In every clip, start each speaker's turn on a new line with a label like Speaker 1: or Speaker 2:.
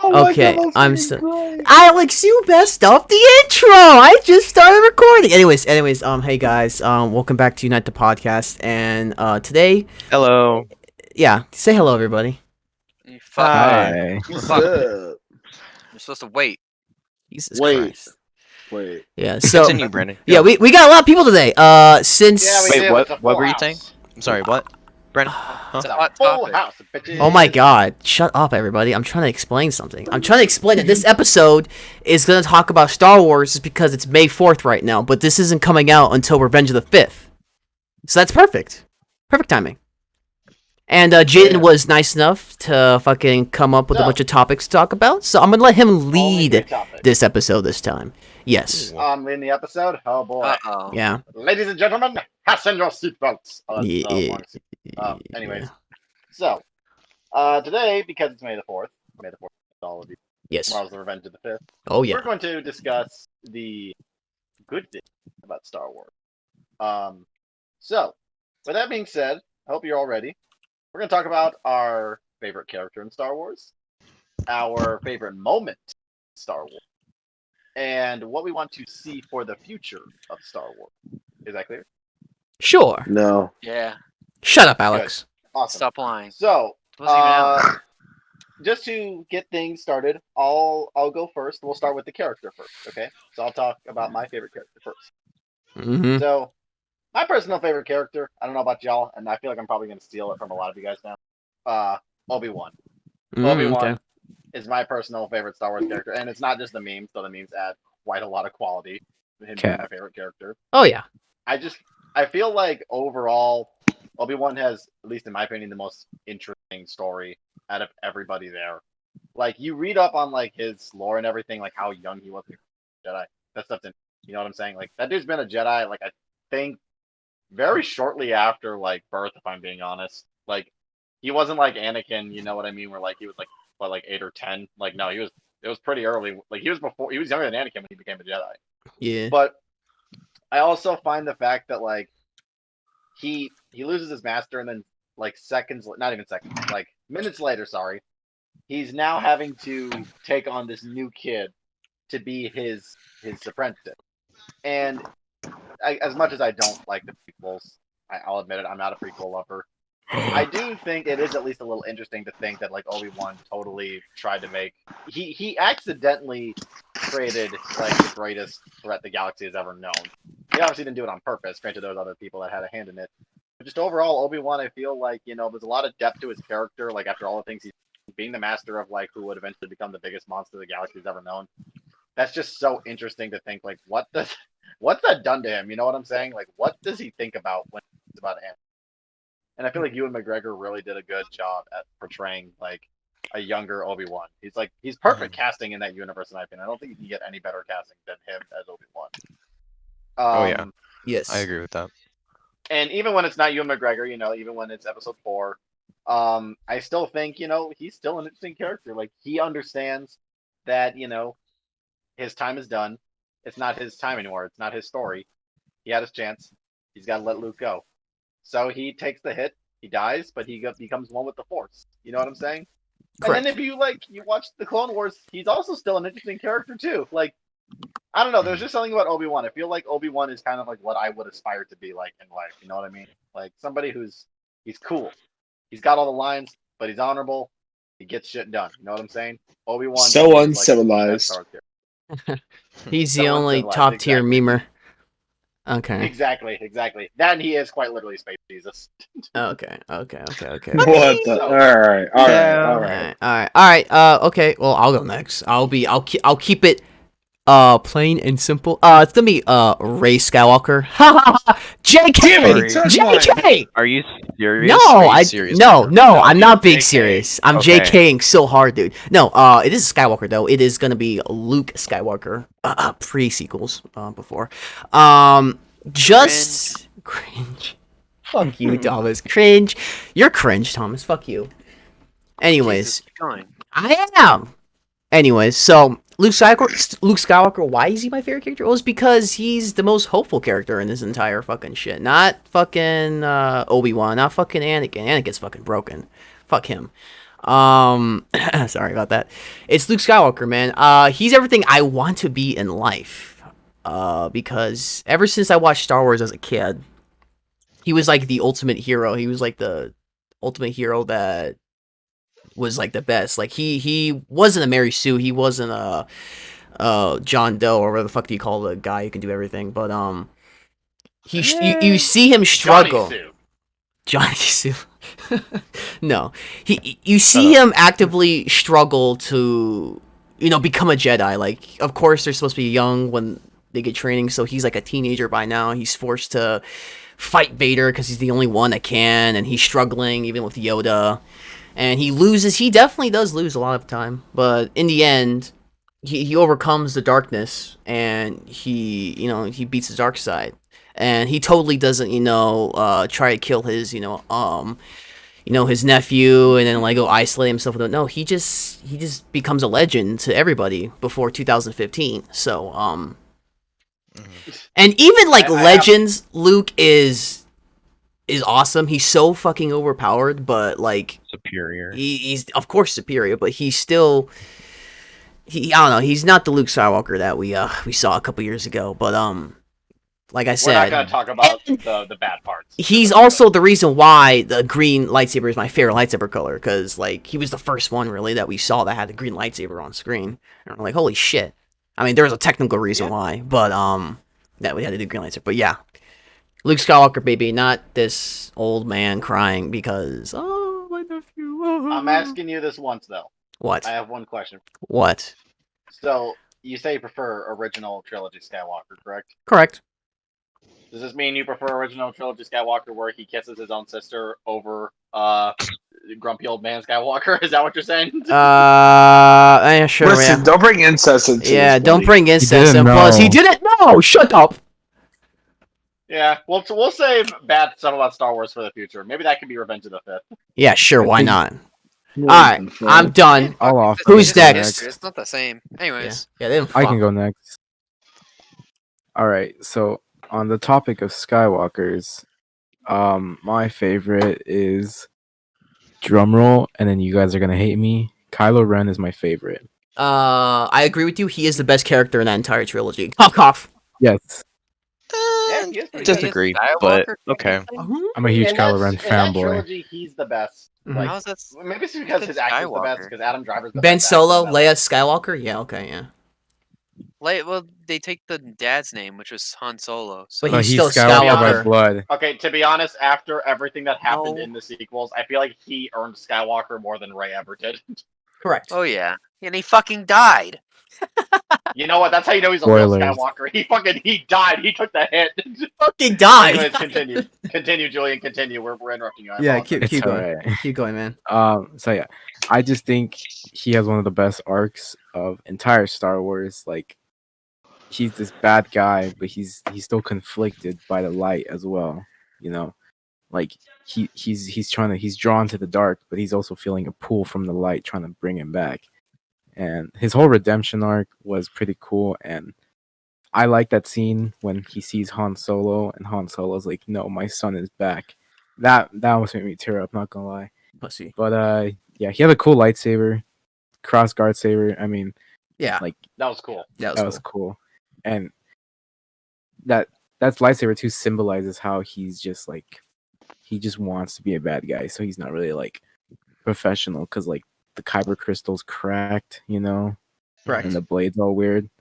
Speaker 1: Okay, I'm so Alex, you messed up the intro. I just started recording. Hey guys, welcome back to Unite the Podcast. And today,
Speaker 2: Hello.
Speaker 1: yeah, say hello, everybody.
Speaker 3: You fuck.
Speaker 2: Hi.
Speaker 4: What's
Speaker 3: Fuck.
Speaker 4: up?
Speaker 3: You're supposed to wait.
Speaker 1: Jesus
Speaker 4: Wait.
Speaker 1: Christ.
Speaker 4: Wait.
Speaker 1: Yeah. So
Speaker 2: Continue, Brandon.
Speaker 1: yeah,
Speaker 2: Go.
Speaker 1: we got a lot of people today. Since
Speaker 4: Yeah, we
Speaker 2: Wait,
Speaker 4: did.
Speaker 2: what?
Speaker 4: It's a
Speaker 2: What
Speaker 4: full
Speaker 2: were you
Speaker 4: house.
Speaker 2: saying? I'm sorry. What? Brandon?
Speaker 4: It's
Speaker 2: Huh?
Speaker 4: a
Speaker 3: Hot
Speaker 4: full
Speaker 3: topic.
Speaker 4: house, bitches.
Speaker 1: Oh my god, shut up everybody. I'm trying to explain something. I'm trying to explain that this episode is going to talk about Star Wars just because it's May 4th right now, but this isn't coming out until Revenge of the 5th. So that's perfect. Perfect timing. And Jaden was nice enough to fucking come up with a bunch of topics to talk about, so I'm going to let him
Speaker 4: Only
Speaker 1: lead
Speaker 4: three topics.
Speaker 1: this episode this time. Yes.
Speaker 4: In the episode? Oh boy.
Speaker 3: Uh-oh.
Speaker 1: Yeah.
Speaker 4: Ladies and gentlemen, fasten your seatbelts.
Speaker 1: Yeah.
Speaker 4: Anyways. So, today, because it's May the 4th, May the 4th to all of you.
Speaker 1: Yes.
Speaker 4: Tomorrow's the Revenge of the 5th.
Speaker 1: Oh yeah.
Speaker 4: We're going to discuss the good things about Star Wars. So, with that being said, I hope you're all ready. We're going to talk about our favorite character in Star Wars, our favorite moment in Star Wars, and what we want to see for the future of Star Wars. Is that clear?
Speaker 1: Sure.
Speaker 4: No.
Speaker 3: Yeah.
Speaker 1: Shut up, Alex.
Speaker 4: Awesome.
Speaker 3: Stop lying.
Speaker 4: So,
Speaker 3: Wasn't even out.
Speaker 4: just to get things started, I'll go first. We'll start with the character first, okay? So I'll talk about my favorite character first.
Speaker 1: Mm-hmm.
Speaker 4: So, my personal favorite character, I don't know about y'all, and I feel like I'm probably going to steal it from a lot of you guys now. Obi-Wan. Obi-Wan
Speaker 1: Okay.
Speaker 4: is my personal favorite Star Wars character, and it's not just the memes, so the memes add quite a lot of quality to him being my favorite character.
Speaker 1: Oh yeah.
Speaker 4: I feel like overall, Obi-Wan has, at least in my opinion, the most interesting story out of everybody there. Like, you read up on, like, his lore and everything, like, how young he was a Jedi. That stuff's in, you know what I'm saying? Like, that dude's been a Jedi, like, I think, very shortly after, like, birth, if I'm being honest. Like, he wasn't like Anakin, you know what I mean? Where, like, he was, like, what, like, 8 or 10? Like, no, it was pretty early. Like, he was younger than Anakin when he became a Jedi.
Speaker 1: Yeah.
Speaker 4: But I also find the fact that, like, he loses his master, and then, like, not even seconds, like, minutes later, sorry, he's now having to take on this new kid to be his apprentice. And as much as I don't like the prequels, I'll admit it, I'm not a prequel lover. I do think it is at least a little interesting to think that, like, Obi-Wan totally tried to make... He accidentally created, like, the greatest threat the galaxy has ever known. He obviously didn't do it on purpose. Granted, there was other people that had a hand in it. But just overall, Obi-Wan, I feel like, you know, there's a lot of depth to his character, like, after all the things he's being the master of, like, who would eventually become the biggest monster the galaxy's ever known. That's just so interesting to think, like, what's that done to him? You know what I'm saying? Like, what does he think about when it's about him? And I feel like Ewan McGregor really did a good job at portraying, like, a younger Obi-Wan. He's perfect casting in that universe, in my opinion. I don't think you can get any better casting than him as Obi-Wan.
Speaker 2: Oh, yeah.
Speaker 1: Yes.
Speaker 2: I agree with that.
Speaker 4: And even when it's not Ewan McGregor, you know, even when it's episode 4, I still think, you know, he's still an interesting character. Like, he understands that, you know, his time is done. It's not his time anymore. It's not his story. He had his chance. He's got to let Luke go. So he takes the hit. He dies, but he becomes one with the Force. You know what I'm saying?
Speaker 1: Correct.
Speaker 4: And then if you watch the Clone Wars, he's also still an interesting character too. Like, I don't know. There's just something about Obi-Wan. I feel like Obi-Wan is kind of like what I would aspire to be like in life. You know what I mean? Like, somebody he's cool. He's got all the lines, but he's honorable. He gets shit done. You know what I'm saying? Obi-Wan.
Speaker 5: So
Speaker 4: is,
Speaker 5: uncivilized.
Speaker 4: Like, the best character.
Speaker 1: He's the
Speaker 4: So
Speaker 1: only
Speaker 4: uncivilized,
Speaker 1: top tier
Speaker 4: exactly.
Speaker 1: memer. Okay.
Speaker 4: Exactly. That and he is quite literally Space Jesus.
Speaker 1: Okay.
Speaker 5: What the? All right.
Speaker 1: Okay. Well, I'll go next. I'll keep it plain and simple. It's gonna be Ray Skywalker. Ha ha ha.
Speaker 5: Jimmy,
Speaker 1: JK.
Speaker 5: turn one.
Speaker 1: JK.
Speaker 2: Are you serious?
Speaker 1: No,
Speaker 2: Are you serious?
Speaker 1: no, I'm not being
Speaker 4: JK.
Speaker 1: serious. I'm
Speaker 2: Okay.
Speaker 1: JKing so hard, dude. No, it is Skywalker though. It is gonna be Luke Skywalker. Pre-sequels, before. Just cringe. Fuck you, Thomas. Cringe. You're cringe, Thomas. Fuck you. Anyways,
Speaker 3: Jesus, keep going.
Speaker 1: I am. Anyways, so Luke Skywalker, why is he my favorite character? Well, it's because he's the most hopeful character in this entire fucking shit. Not fucking Obi-Wan, not fucking Anakin. Anakin's fucking broken. Fuck him. Sorry about that. It's Luke Skywalker, man. He's everything I want to be in life. Because ever since I watched Star Wars as a kid, he was like the ultimate hero. He was like the ultimate hero that was like the best. Like he wasn't a Mary Sue. He wasn't a John Doe or whatever the fuck do you call the guy who can do everything. But you see him struggle. Johnny Sue. No, you see him actively struggle to become a Jedi. Like, of course, they're supposed to be young when they get training, so he's like a teenager by now. He's forced to fight Vader because he's the only one that can, and he's struggling even with Yoda. And he loses. He definitely does lose a lot of time, but in the end, he overcomes the darkness, and he beats the dark side. And he totally doesn't, try to kill his, his nephew, and then like go isolate himself. No, he just becomes a legend to everybody before 2015. So, and even like Legends, Luke is awesome. He's so fucking overpowered, but like
Speaker 2: superior.
Speaker 1: He's of course superior, but he's still. I don't know. He's not the Luke Skywalker that we saw a couple years ago, but like I said,
Speaker 4: we're not gonna talk about the bad parts.
Speaker 1: He's also the reason why the green lightsaber is my favorite lightsaber color, because like he was the first one really that we saw that had the green lightsaber on screen, and we're like, holy shit. I mean, there's a technical reason why, but that we had to do green lightsaber. But yeah, Luke Skywalker, baby, not this old man crying because my nephew.
Speaker 4: I'm asking you this once though.
Speaker 1: What?
Speaker 4: I have one question.
Speaker 1: What?
Speaker 4: So you say you prefer original trilogy Skywalker, correct?
Speaker 1: Correct.
Speaker 4: Does this mean you prefer original trilogy Skywalker where he kisses his own sister over grumpy old man Skywalker? Is that what you're saying?
Speaker 1: Yeah, sure.
Speaker 5: Listen, don't bring incest into
Speaker 1: this,
Speaker 5: don't
Speaker 1: buddy. Bring incest. And plus, he didn't know. Shut up.
Speaker 4: Yeah, we'll save bad stuff about Star Wars for the future. Maybe that could be Revenge of the Fifth.
Speaker 1: Yeah, sure. Why not? All right, I'm done. Who's next?
Speaker 3: It's not the same. Anyways.
Speaker 1: Yeah,
Speaker 6: I can go next. All right, so on the topic of Skywalkers, my favorite is drumroll, and then you guys are gonna hate me. Kylo Ren is my favorite.
Speaker 1: I agree with you. He is the best character in that entire trilogy. Cough.
Speaker 6: Yes.
Speaker 2: Disagree, but okay.
Speaker 6: I'm a huge Kylo Ren fanboy.
Speaker 4: Trilogy, he's the best. Like, maybe it's because his acting's the best, because Adam Driver's the
Speaker 1: Ben
Speaker 4: best.
Speaker 1: Solo, Leia Skywalker? Yeah, okay, yeah.
Speaker 3: Well, they take the dad's name, which was Han Solo. So.
Speaker 1: But he's still Skywalker.
Speaker 6: By blood.
Speaker 4: Okay, to be honest, after everything that happened in the sequels, I feel like he earned Skywalker more than Rey ever did.
Speaker 1: Correct.
Speaker 3: Oh, yeah. And he fucking died.
Speaker 4: You know what? That's how you know he's a real Skywalker. He died. He took the hit.
Speaker 1: Fucking died.
Speaker 4: Anyways, continue, Julian. Continue. We're interrupting you.
Speaker 1: Yeah, keep going. Right. Keep going, man.
Speaker 6: So yeah, I just think he has one of the best arcs of entire Star Wars. Like, he's this bad guy, but he's still conflicted by the light as well. You know, like he's drawn to the dark, but he's also feeling a pull from the light, trying to bring him back. And his whole redemption arc was pretty cool, and I like that scene when he sees Han Solo, and Han Solo's like, "No, my son is back." That almost made me tear up. Not gonna lie.
Speaker 1: Pussy.
Speaker 6: But yeah, he had a cool lightsaber, cross guard saber. I mean,
Speaker 1: yeah,
Speaker 6: like
Speaker 4: that was cool.
Speaker 6: That was cool, and that's lightsaber too symbolizes how he's just like he just wants to be a bad guy, so he's not really like professional because like. The kyber crystal's cracked, you know,
Speaker 1: right,
Speaker 6: and the blade's all weird.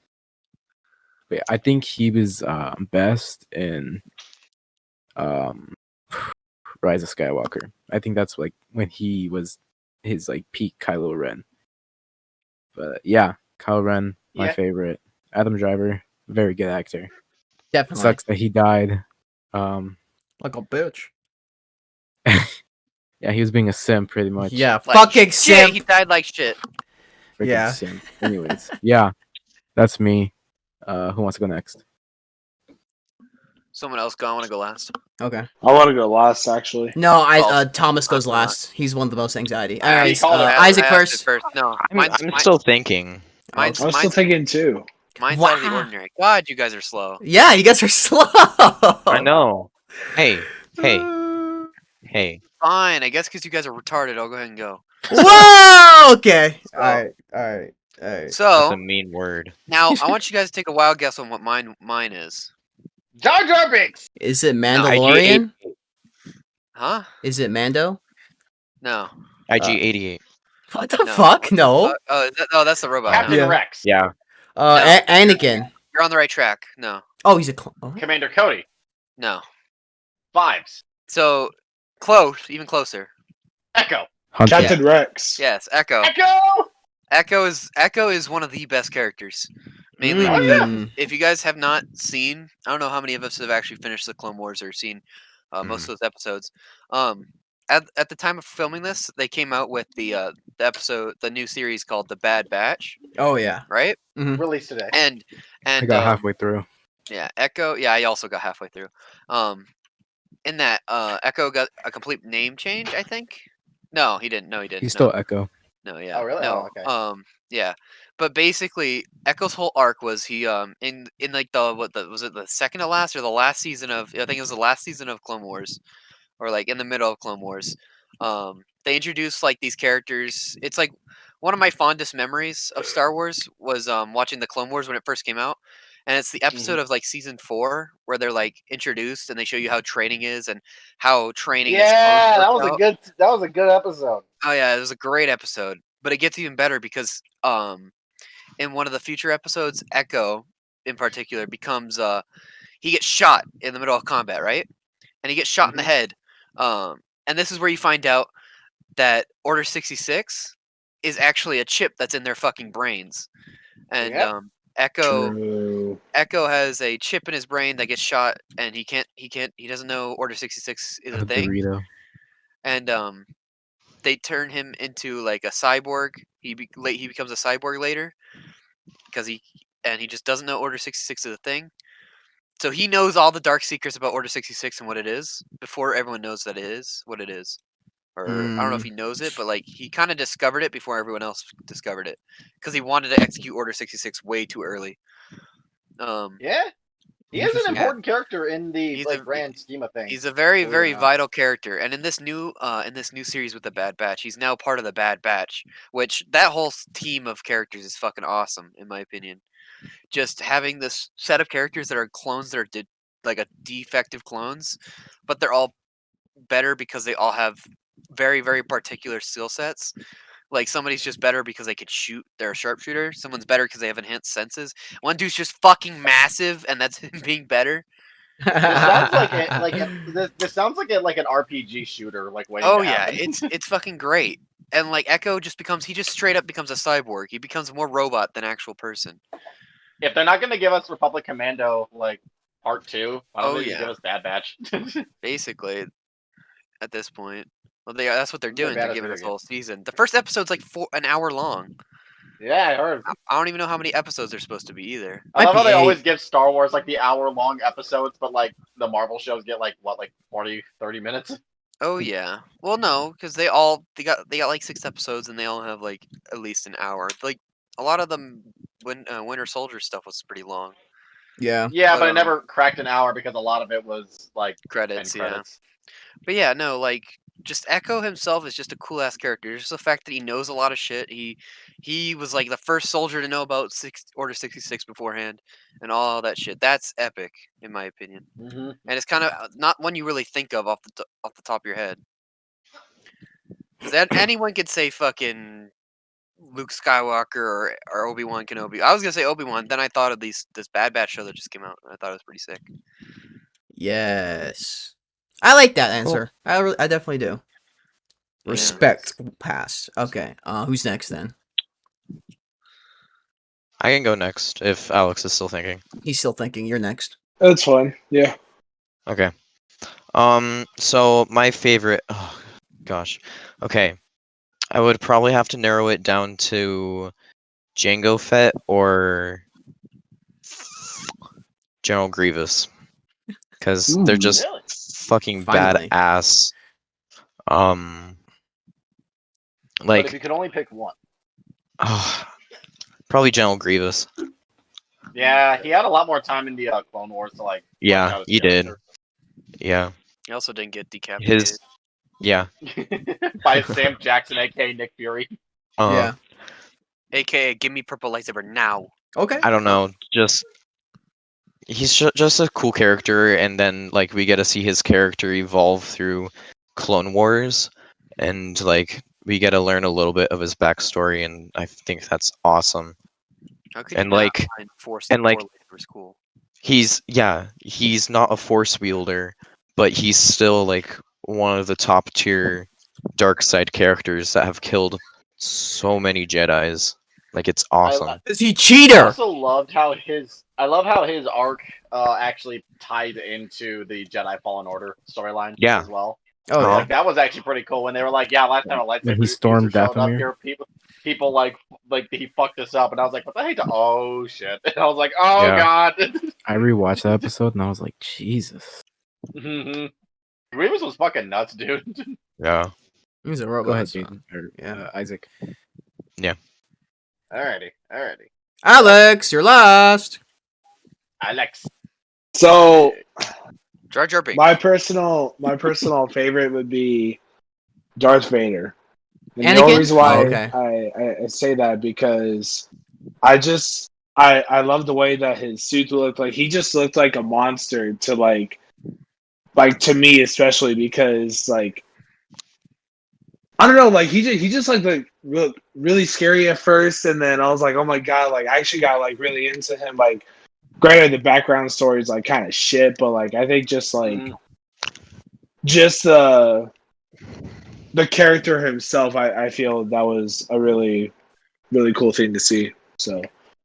Speaker 6: But yeah, I think he was best in Rise of Skywalker. I think that's like when he was his like peak Kylo Ren. But yeah, Kylo Ren, my favorite. Adam Driver, very good actor.
Speaker 1: Definitely
Speaker 6: sucks that he died.
Speaker 1: Like a bitch.
Speaker 6: Yeah, he was being a simp pretty much.
Speaker 1: Yeah,
Speaker 3: like
Speaker 1: fucking simp.
Speaker 3: He died like shit.
Speaker 6: Freaking simp. Anyways, yeah, that's me. Who wants to go next?
Speaker 3: Someone else go. I want to go last.
Speaker 1: Okay.
Speaker 5: I want to go last, actually.
Speaker 1: No, Thomas goes last. He's one of the most anxiety. All right, Isaac first.
Speaker 3: No,
Speaker 2: I'm still thinking.
Speaker 5: I'm still thinking too.
Speaker 3: Mine's out of the ordinary. God, you guys are slow.
Speaker 1: Yeah, you guys are slow.
Speaker 2: I know. Hey.
Speaker 3: Fine, I guess because you guys are retarded, I'll go ahead and go.
Speaker 1: Whoa! Okay.
Speaker 3: So-
Speaker 1: All right.
Speaker 2: That's
Speaker 3: So
Speaker 2: a mean word.
Speaker 3: now I want you guys to take a wild guess on what mine is.
Speaker 4: Jar Jar Binks.
Speaker 1: Is it
Speaker 2: IG
Speaker 1: Mandalorian?
Speaker 3: Huh?
Speaker 1: Is it Mando?
Speaker 3: No.
Speaker 2: IG-88.
Speaker 1: What the
Speaker 3: No.
Speaker 1: fuck?
Speaker 3: What the
Speaker 1: No.
Speaker 3: fuck? Oh, that's the robot.
Speaker 4: Captain
Speaker 1: Yeah.
Speaker 4: Rex.
Speaker 2: Yeah.
Speaker 3: No.
Speaker 1: Anakin.
Speaker 3: You're on the right track. No.
Speaker 1: Oh, he's a clone. Oh.
Speaker 4: Commander Cody.
Speaker 3: No.
Speaker 4: Vibes.
Speaker 3: So close, even closer.
Speaker 4: Echo.
Speaker 6: Hunter.
Speaker 5: Captain Rex.
Speaker 3: Yes, Echo.
Speaker 4: Echo.
Speaker 3: Echo is one of the best characters. Mainly
Speaker 1: Mm.
Speaker 3: because if you guys have not seen, I don't know how many of us have actually finished the Clone Wars or seen most of those episodes. At the time of filming this, they came out with the new series called The Bad Batch,
Speaker 1: Oh yeah.
Speaker 3: right?
Speaker 4: Released today.
Speaker 3: And
Speaker 6: I got halfway through.
Speaker 3: yeah, Echo. Yeah, I also got halfway through. In that, Echo got a complete name change, I think. No, he didn't. No, he didn't.
Speaker 6: He's
Speaker 3: no.
Speaker 6: still Echo.
Speaker 3: No, yeah.
Speaker 4: Oh, really?
Speaker 3: No.
Speaker 4: Oh, okay.
Speaker 3: Yeah. But basically, Echo's whole arc was he in like was it the second to last or the last season of, I think it was the last season of Clone Wars, or like in the middle of Clone Wars. They introduced like these characters. It's like one of my fondest memories of Star Wars was watching the Clone Wars when it first came out. And it's the episode of like season 4 where they're like introduced and they show you how training is and how training is.
Speaker 4: Yeah, that
Speaker 3: worked
Speaker 4: was
Speaker 3: out.
Speaker 4: that was a good episode.
Speaker 3: Oh yeah, it was a great episode. But it gets even better because in one of the future episodes, Echo in particular becomes he gets shot in the middle of combat, right? And he gets shot in the head. And this is where you find out that Order 66 is actually a chip that's in their fucking brains. And
Speaker 4: Yep.
Speaker 5: True.
Speaker 3: Echo has a chip in his brain that gets shot and he doesn't know Order 66 is a
Speaker 6: A
Speaker 3: thing.
Speaker 6: Dorito.
Speaker 3: And they turn him into like a cyborg. He becomes a cyborg later because he just doesn't know Order 66 is a thing. So he knows all the dark secrets about Order 66 and what it is before everyone knows that it is what it is. Or I don't know if he knows it, but like he kind of discovered it before everyone else discovered it because he wanted to execute Order 66 way too early.
Speaker 4: Yeah. He is an
Speaker 1: Interesting.
Speaker 4: important character in the
Speaker 3: He's
Speaker 4: like
Speaker 3: a-
Speaker 4: grand scheme of things.
Speaker 3: He's a very,
Speaker 4: Believe it or
Speaker 3: very
Speaker 4: not.
Speaker 3: vital character, and in this new series with the Bad Batch, he's now part of the Bad Batch. Which that whole team of characters is fucking awesome, in my opinion. Just having this set of characters that are clones that are like a defective clones, but they're all better because they all have very, very particular skill sets. Like somebody's just better because they could shoot; they're a sharpshooter. Someone's better because they have enhanced senses. One dude's just fucking massive, and that's him being better.
Speaker 4: This sounds like this sounds like an RPG shooter, like waiting
Speaker 3: Oh
Speaker 4: to
Speaker 3: yeah,
Speaker 4: happen.
Speaker 3: it's fucking great. And like Echo he just straight up becomes a cyborg. He becomes more robot than actual person.
Speaker 4: If they're not gonna give us Republic Commando like part 2, why don't
Speaker 3: Oh,
Speaker 4: they just
Speaker 3: yeah.
Speaker 4: give us Bad Batch?
Speaker 3: Basically, at this point. Well, that's what they're
Speaker 4: They're
Speaker 3: doing.
Speaker 4: bad
Speaker 3: They're
Speaker 4: at
Speaker 3: giving
Speaker 4: video
Speaker 3: us a
Speaker 4: games.
Speaker 3: whole season. The first episode's like an hour long.
Speaker 4: Yeah, I heard.
Speaker 3: I don't even know how many episodes they're supposed to be either.
Speaker 4: I love
Speaker 1: Might
Speaker 4: how
Speaker 1: be
Speaker 4: they
Speaker 1: 8.
Speaker 4: always give Star Wars like the hour-long episodes, but like the Marvel shows get like 40, 30 minutes.
Speaker 3: Oh yeah. Well, no, because they got like 6 episodes and they all have like at least an hour. Like a lot of them, Winter Soldier stuff was pretty long.
Speaker 1: Yeah.
Speaker 4: Yeah, but it
Speaker 3: um,
Speaker 4: never cracked an hour because a lot of it was like
Speaker 3: Credits,
Speaker 4: end
Speaker 3: yeah.
Speaker 4: credits.
Speaker 3: But yeah, no, like just Echo himself is just a cool ass character. Just the fact that he knows a lot of shit. He was like the first soldier to know about Order 66 beforehand, and all that shit. That's epic, in my opinion.
Speaker 4: Mm-hmm.
Speaker 3: And it's kind of not one you really think of off the top of your head. Because anyone could say fucking Luke Skywalker or Obi-Wan Kenobi. I was gonna say Obi-Wan, then I thought of this Bad Batch show that just came out. And I thought it was pretty sick.
Speaker 1: Yes. I like that answer. I definitely do.
Speaker 3: Yeah.
Speaker 1: Respect past. Okay. Who's next then?
Speaker 2: I can go next if Alex is still thinking.
Speaker 1: He's still thinking. You're next.
Speaker 5: That's fine. Yeah.
Speaker 2: Okay. So my favorite. Oh, gosh. Okay. I would probably have to narrow it down to Jango Fett or General Grievous, because they're just
Speaker 4: Really?
Speaker 2: fucking
Speaker 1: Finally.
Speaker 2: badass.
Speaker 4: But if
Speaker 2: Like,
Speaker 4: you could only pick one.
Speaker 2: probably General Grievous.
Speaker 4: Yeah, he had a lot more time in the Clone Wars to like. work
Speaker 2: Yeah,
Speaker 4: out his
Speaker 2: he did.
Speaker 4: character.
Speaker 2: Yeah.
Speaker 3: He also didn't get decapitated.
Speaker 2: Yeah.
Speaker 4: by Sam Jackson, aka Nick Fury.
Speaker 1: Yeah.
Speaker 3: AKA, give me purple lightsaber now.
Speaker 1: Okay.
Speaker 2: I don't know. Just he's just a cool character, and then like we get to see his character evolve through Clone Wars, and like we get to learn a little bit of his backstory, and I think that's awesome.
Speaker 3: How could
Speaker 2: And,
Speaker 3: you not
Speaker 2: like-
Speaker 3: find Force
Speaker 2: and, like,
Speaker 3: Core lightsabers cool?
Speaker 2: He's not a Force wielder, but he's still like one of the top tier dark side characters that have killed so many Jedis. Like it's awesome.
Speaker 1: Is he
Speaker 4: I
Speaker 1: cheater?
Speaker 4: also loved how I love how his arc actually tied into the Jedi Fallen Order storyline
Speaker 2: Yeah.
Speaker 4: as well.
Speaker 1: Oh yeah.
Speaker 4: Like that was actually pretty cool when they were like, "Yeah, last time a lightsaber
Speaker 6: When he
Speaker 4: user
Speaker 6: stormed
Speaker 4: showed up
Speaker 6: Dathomir?
Speaker 4: here, people like he fucked us up," and I was like, "What the heck?" Oh shit! And I was like, "Oh
Speaker 2: Yeah.
Speaker 4: god."
Speaker 6: I rewatched that episode and I was like, Jesus.
Speaker 4: Mhm. Grievous was fucking nuts, dude.
Speaker 2: Yeah.
Speaker 1: He's a robot.
Speaker 6: Go ahead,
Speaker 1: so-
Speaker 6: Jaden. Or,
Speaker 1: Yeah.
Speaker 6: Isaac.
Speaker 4: Alrighty.
Speaker 1: Alex, you're last.
Speaker 4: Alex.
Speaker 5: So
Speaker 3: Jar Jar Binks.
Speaker 5: my personal favorite would be Darth Vader. And the
Speaker 1: Anakin?
Speaker 5: only reason why
Speaker 1: Oh, okay.
Speaker 5: I say that because I love the way that his suit looked like. He just looked like a monster to like to me especially because like I don't know, like he just like really scary at first, and then I was like, oh my god, like I actually got like really into him. Like, granted, the background story is like kind of shit, but like I think just like
Speaker 4: Mhm.
Speaker 5: just the character himself, I feel that was a really cool thing to see. So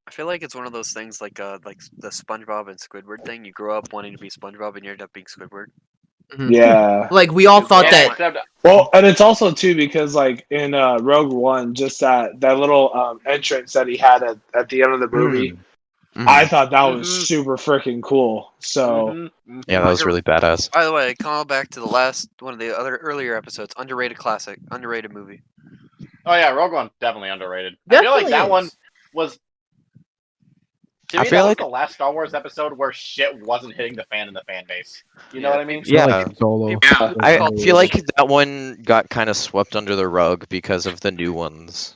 Speaker 3: I feel like it's one of those things like the SpongeBob and Squidward thing. You grow up wanting to be SpongeBob and you end up being Squidward.
Speaker 1: Mhm.
Speaker 5: yeah.
Speaker 1: Like we all thought
Speaker 4: Yeah,
Speaker 1: that.
Speaker 4: except
Speaker 5: Well, and it's also too because like in Rogue One, just that little entrance that he had at the end of the movie,
Speaker 2: Mhm.
Speaker 5: I thought that was
Speaker 4: Mhm.
Speaker 5: super freaking cool. So
Speaker 2: Yeah, that was really badass.
Speaker 3: By the way, call back to the last one of the other earlier episodes. Underrated classic, underrated movie.
Speaker 4: Oh yeah, Rogue One definitely underrated. I feel like
Speaker 1: Definitely
Speaker 4: that one
Speaker 1: is.
Speaker 4: was. To
Speaker 2: I
Speaker 4: me,
Speaker 2: feel
Speaker 4: that was
Speaker 2: like-
Speaker 4: the last Star Wars episode where shit wasn't hitting the fan in the fan base. You know
Speaker 3: Yeah,
Speaker 4: what I mean?
Speaker 6: It's not
Speaker 2: Yeah.
Speaker 6: like Solo.
Speaker 3: Yeah.
Speaker 2: I
Speaker 3: Called-
Speaker 2: feel like that one got kind of swept under the rug because of the new ones.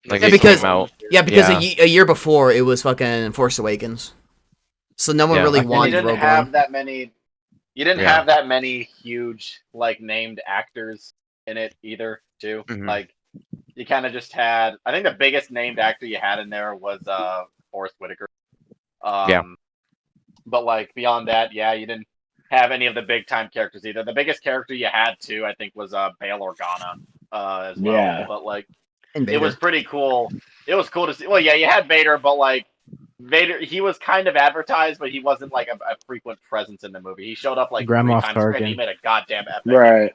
Speaker 2: Like
Speaker 1: Yeah,
Speaker 2: it
Speaker 1: because-
Speaker 2: came out.
Speaker 1: Yeah, because
Speaker 2: Yeah.
Speaker 1: a year before it was fucking Force Awakens, so no one
Speaker 2: Yeah.
Speaker 1: really
Speaker 2: And
Speaker 4: And you
Speaker 1: wanted
Speaker 4: didn't
Speaker 1: Rogue
Speaker 4: have
Speaker 1: One.
Speaker 4: that many. You didn't
Speaker 2: Yeah.
Speaker 4: have that many huge like named actors in it either. Too
Speaker 2: Mhm.
Speaker 4: like you kind of just had. I think the biggest named actor you had in there was Forrest Whitaker.
Speaker 2: Yeah.
Speaker 4: But like beyond that, yeah, you didn't have any of the big time characters either. The biggest character you had too, I think, was Bail Organa as well.
Speaker 5: Yeah.
Speaker 4: But like
Speaker 1: And
Speaker 4: it was
Speaker 1: Vader.
Speaker 4: pretty cool. It was cool to see. Well, yeah, you had Vader, but like Vader, he was kind of advertised, but he wasn't like a frequent presence in the movie. He showed up like
Speaker 6: Grand
Speaker 4: 3
Speaker 6: Moff
Speaker 4: times, and he
Speaker 6: Tarkin.
Speaker 4: made a goddamn epic.
Speaker 5: right.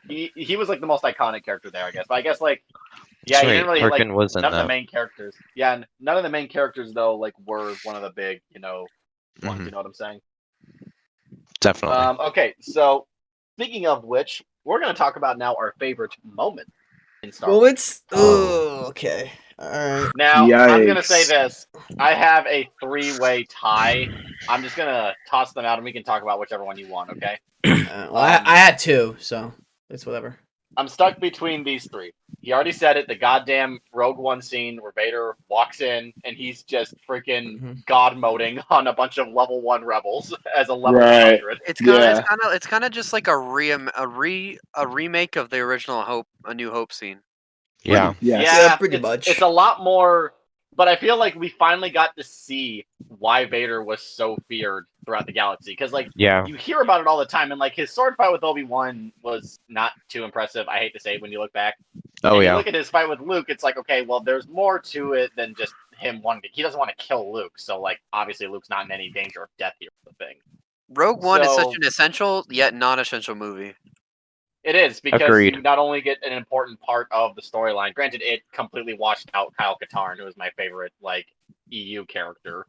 Speaker 4: He was like the most iconic character there, I guess. But I guess like yeah,
Speaker 2: That's
Speaker 4: you
Speaker 2: right,
Speaker 4: didn't really
Speaker 2: Tarkin
Speaker 4: like
Speaker 2: was in
Speaker 4: none of the
Speaker 2: that.
Speaker 4: main characters. Yeah, and none of the main characters though like were one of the big ones.
Speaker 2: Mhm.
Speaker 4: You know what I'm saying?
Speaker 2: Definitely.
Speaker 4: Okay, so speaking of which, we're gonna talk about now our favorite moment in Star
Speaker 1: Well,
Speaker 4: Wars.
Speaker 1: it's okay. All right.
Speaker 4: Now, I'm gonna
Speaker 5: Yikes.
Speaker 4: say this. I have a 3-way tie. I'm just gonna toss them out and we can talk about whichever one you want, okay?
Speaker 1: Well, I had two, so it's whatever.
Speaker 4: I'm stuck between these 3. He already said it, the goddamn Rogue One scene where Vader walks in and he's just freaking
Speaker 1: Mhm.
Speaker 4: god moding on a bunch of level 1 rebels as a level
Speaker 5: Right.
Speaker 4: 100.
Speaker 3: It's kind of just like a remake of the original A New Hope scene.
Speaker 2: Yeah.
Speaker 5: Yes.
Speaker 1: Yeah, pretty much.
Speaker 4: It's a lot more, but I feel like we finally got to see why Vader was so feared throughout the galaxy. Because like
Speaker 2: Yeah.
Speaker 4: you hear about it all the time, and like his sword fight with Obi-Wan was not too impressive. I hate to say it when you look back.
Speaker 2: Oh
Speaker 4: And you
Speaker 2: yeah.
Speaker 4: look at his fight with Luke, it's like, okay, well, there's more to it than just him wanting to. He doesn't want to kill Luke, so like obviously Luke's not in any danger of death here. The thing.
Speaker 3: Rogue One is
Speaker 4: So-
Speaker 3: such an essential yet non-essential movie.
Speaker 4: It is because
Speaker 2: Agreed.
Speaker 4: you not only get an important part of the storyline. Granted, it completely washed out Kyle Katarn, who was my favorite like EU character.